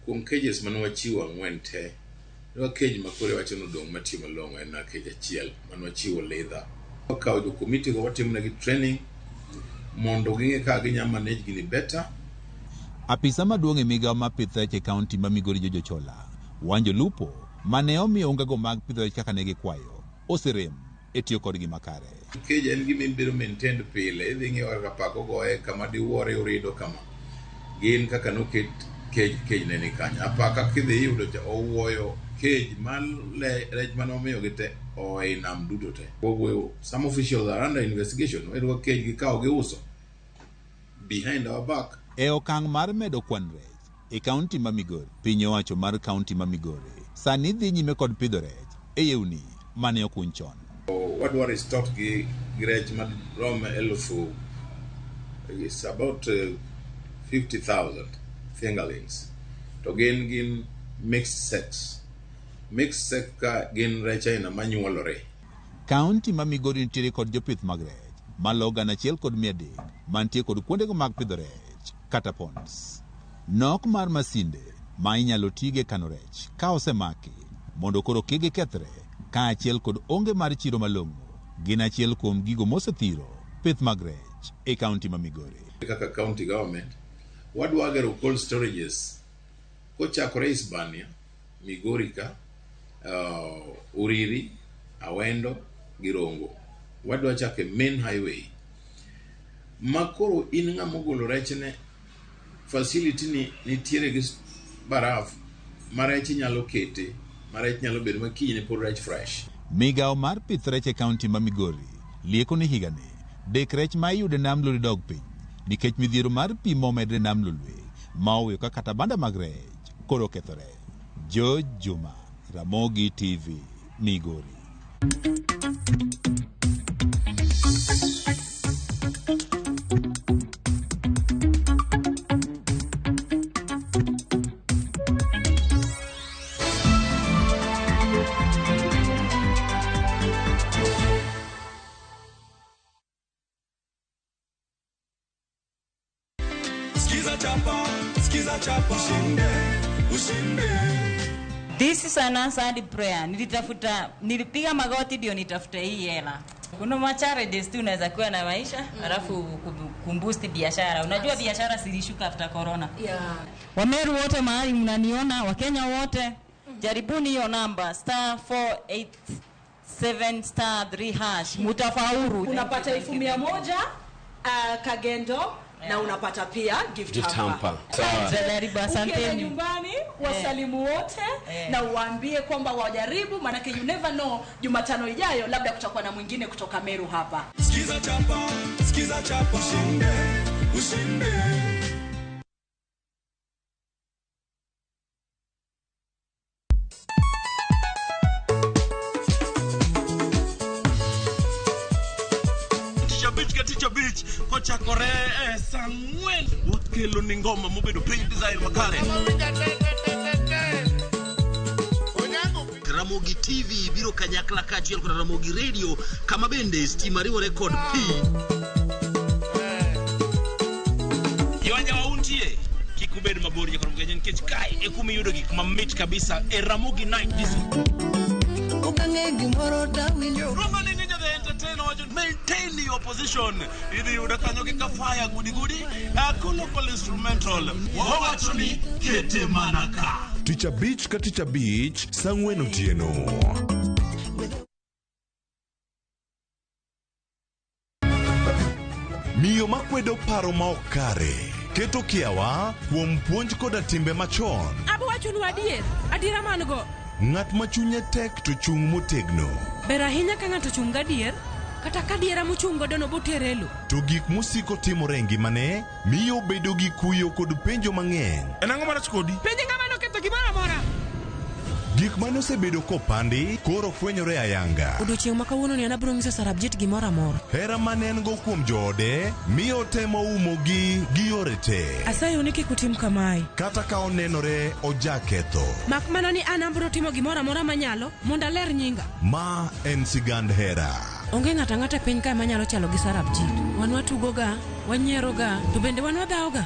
kuom cages mane wachiwo 4 te, kej makore wacho no dong matimo long en na kej achiel manwa chiwo leather okaw jo committee go watimo negi training mondo ginge ka ginya manage gini better. Apisa maduong' e migawo mar pith rech e kaunti ma Migori Jojo Chola, Wanjo Lupo, mane omiyo ongago mag pidho rech kaka ne gikwayo, oserem e tiyo kodgi makare. Kej en gima ibiro maintain pile, idhi ng'iyo kaka pako goye kama diwuore urido kama. Gin kaka noket kej ne ni kanya. Apaka kidhi yudo cha owuoyo kej rech mane omiyo gite e nam duto te. Some officials are under investigation. Wedo kej gikawo giuso behind our back. E okang' mar medo kwan rech e kaunti ma Migori, piny owacho mar kaunti ma Migori sani dhi nyime kod pidho rech e yewni mane okuny chon. Wadwaro stock gi rech marom elufu is about 50,000 fingerlings. To gin mixed sex. Mixed sex ka gin rech aina manyuolore. Kaunti ma Migori nitiere kod jopith mag rech malo 1,300 mantie kod kuondego mag pidho rech kata ponds. Nok mar masinde ma inyalo tige kano rech ka osemaki mondo koro kik kethre ka achiel kod onge mar chiro malong'o gin achiel kuom gigo mosethiro pith mag rech e kaunti ma Migori. Kaka county government wadwa gero cold storages kochakore Isbania, Migori ka, Uriri, Awendo, Girongo. Wadwa chake main highway. Makoro in ng'ama ogolo rech ne facility ni nitiere gi baraf ma rech nyalo kete, ma rech nyalo bedo makinyne pod rech fresh. Migawo mar pith rech e kaunti ma Migori lieko ni higani dek rech ma iyudo nam lolwe dog piny nikech midhiero mar pi momedre nam lolwe ma oweyo ka kata banda mag rech koro kethore. George Juma, Ramogi TV, Migori. This is an answered prayer. Nilipiga magoti ndio nitafute hii hela. Kuna machallenges tu unaweza kuwa na maisha, alafu kumbusti biashara. Unajua biashara zilishuka after corona. Yeah. Wameru wote mahali mnaniona, Wakenya wote, jaribuni hiyo namba *487*3#. Mutafaulu. Unapata 1,100 Kagendo. Na unapata pia gift hamper. Ukienda nyumbani wasalimu wote na uwaambie kwamba wajaribu, manake you never know, Jumatano ijayo labda kutakuwa na mwingine kutoka Meru hapa. Sikiza chapa, ushinde. Teacher Beach kocha kore sangwen wakelo ni ngoma mobedo pink design makare. Ramogi TV biro kanyakla kachiel kod Ramogi Radio kama bende Stima Riwo Record P. Yawanya wauntie kikubed mabori kwa mgenye nkech kai ekumi yudo gik mamit kabisa e Ramogi Night this. Maintain your position. Idi udakanyoke ka fire gudi local instrumental wawachoni kete manaka. Teacher Beach ka Teacher Beach sangwen otieno. Miyo makwedo paro ma okare keto kiawa kuom puonj koda timbe machon. Abo wachonu adiera mango. Ng'at ma chunye tek to chung motegno. Ber ahinya ka ng'ato chung gadier, kata ka diera mochung godo no boterelo. To gik musiko timore e ngimane miyo bedo gi kuyo kod penjo mang'eny. En ang'o marach kodi? Penjo ng'ama noketho gimoro amora. Gik mane osebedo kopandi koro fwenyore ayanga. Odiochieng' ma kawuono ni an abiro nyiso Sarabjit gimoro amora. Hera mane en go kuom joode miyo temo umogi gi yore te. Asayo ni kik utim kamae. Kata ka onenore ojaketho. Mak mana ni an abiro timo gimoro amora manyalo mondo aler nyinga. Ma en sigand hera. Onge ng'ata ng'ata piny ka manyalo chalo gi Sarabjit. Wan watugoga, wanyieroga, to bende wan wadhaoga.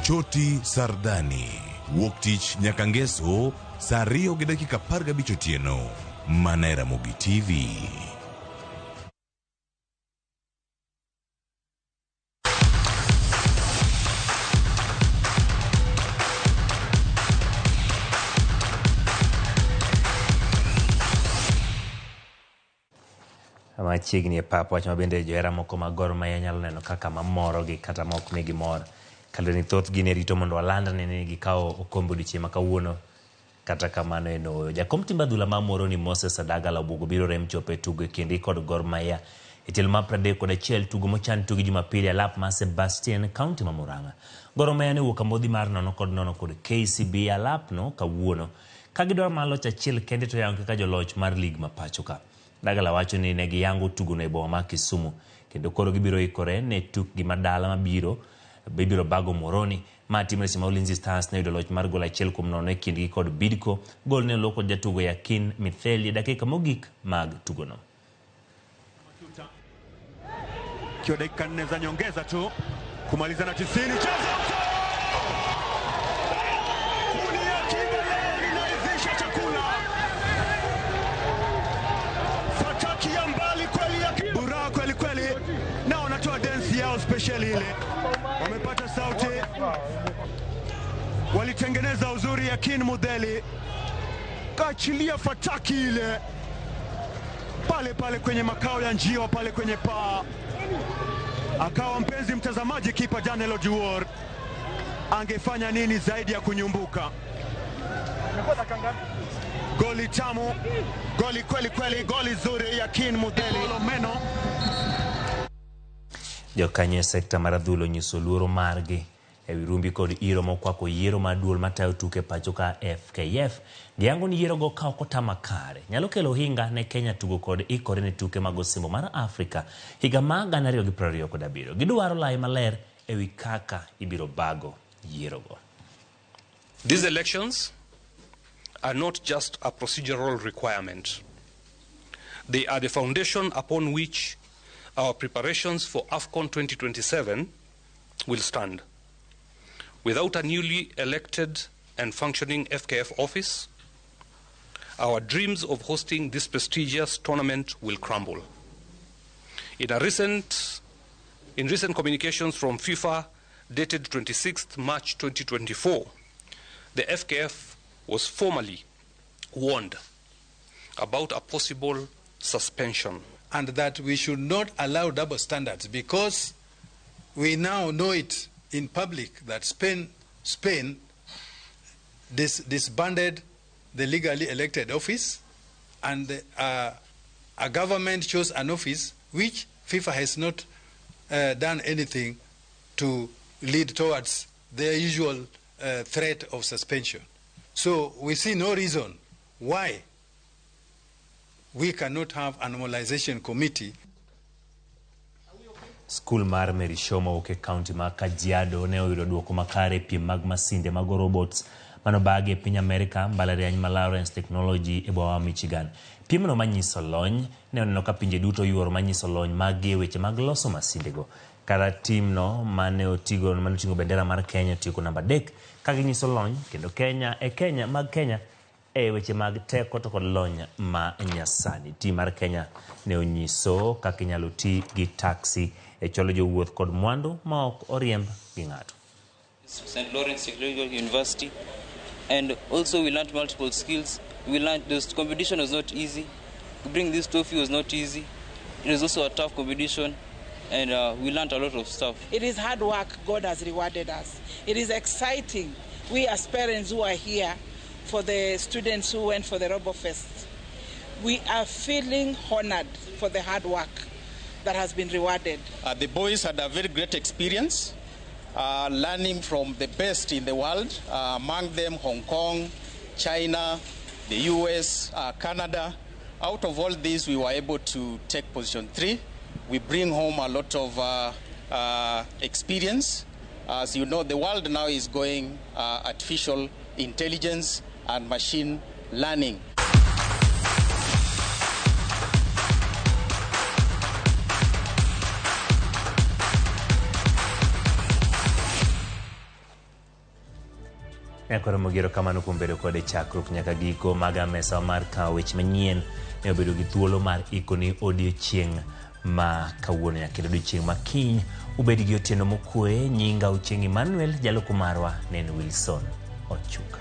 Choti Sardani, wuok tich nyaka ngeso saa 2:15 otieno. Mana e Ramogi TV. Machiegni e pap wach mabende johera moko mag Gor Mahia nyalo neno kaka mamorogi kata mok nigi mor. Kaloni thoth gi ne rito mondo walanda ne gikawo okombe odiochieng' ma kawuono. Kata kamano eno jakom timbe adhula mamoro ni Moses Adagala Obugo biro rem chope tugo kindi kod Gor Mahia e tielo mar 31 tugo mochan tugi Jumapili e lap ma Sebastian County ma Murang'a. Gor Mahia ne wuok amodhi mar 0-0 kod KCB e lap no kawuono ka gidwaro mar loch achiel kende to yango kaka joloch mar lig ma pacho ka. Dagala wacho ni ne giyango tugo no e boma ma Kisumu kendo koro gibiro ikore ne tukgi madala mabiro bago Moroni. Ma timu ya Ulinzi Stars ne yudo loch mar gol 1-0 e kindgi kod Bidco. Gol ne loko jatugo Yakin Mitheli dakika mogik mag tugo no. Kio dakika 4 za nyongeza tu kumaliza na 90 kweli na wanatoa dance yao special ile. Wamepata sauti. Walitengeneza uzuri Yakin Mudheli. Kaachilia fataki ile. Pale kwenye makao ya njiwa pale kwenye paa. Akawa mpenzi mtazamaji kipa Daniel Ojuor. Angefanya nini zaidi ya kunyumbuka. Goli tamu. Goli kweli goli zuri Yakin Mudheli. Meno Jokanye sekta maradhulo nyiso luoro margi e wirumbi kod iro mokwako yiero maduol matayo tuke pacho ka FKF. Giyango ni yiero go ka okotama kare nyalo kelo hinga ne Kenya tugo kod ikore ne tuke mag osimbo mar Afrika higa ma 2027. Gidwaro lai maler e wi kaka ibiro bago yiero go. These elections are not just a procedural requirement. They are the foundation upon which our preparations for AFCON 2027 will stand. Without a newly elected and functioning FKF office, our dreams of hosting this prestigious tournament will crumble. In recent communications from FIFA dated 26th March 2024, the FKF was formally warned about a possible suspension. And that we should not allow double standards, because we now know it in public that Spain disbanded the legally elected office, and a government chose an office which FIFA has not done anything to lead towards their usual threat of suspension. So we see no reason why we cannot have a normalization committee. School mar Mary Shomo oke county ma Kajiado ne oyudo duoko makare piem mag masinde mag robots mano bage piny America mbalariany ma Lawrence Technology e boma Michigan. Piem no manyiso lony ne oneno ka pinje duto yuoro manyiso lony mag weche mag loso masinde go. Kara team no mane otingo bendera mar Kenya tieko namba 3 ka ginyiso lony kendo Kenya e weche mag teko to kod lony ma nyasani. Team mar Kenya ne onyiso kaka inyalo ti gi taxi e cholo jowuoth kod mwandu ma ok oriemb gi ng'ato. St. Lawrence Technological University, and also we learned multiple skills. We learned this competition was not easy. To bring this trophy was not easy. It was also a tough competition, and we learned a lot of stuff. It is hard work. God has rewarded us. It is exciting. We as parents who are here, for the students who went for the RoboFest, we are feeling honored for the hard work that has been rewarded. The boys had a very great experience, learning from the best in the world, among them Hong Kong, China, the US, Canada. Out of all these, we were able to take position 3. We bring home a lot of experience. As you know, the world now is going artificial intelligence and machine learning. Ekoro mogero kamano kuom bedo kode chakruok nyaka giko maga mesa mar kawo weche manyien ne obedo gi thuolo mar ikoni odiochieng' ma kawuono nyaka odiochieng' ma kiny ubed gi otieno mokwe. Nyinga Ochieng' Emmanuel, jaloko marwa nen Wilson Ochuka.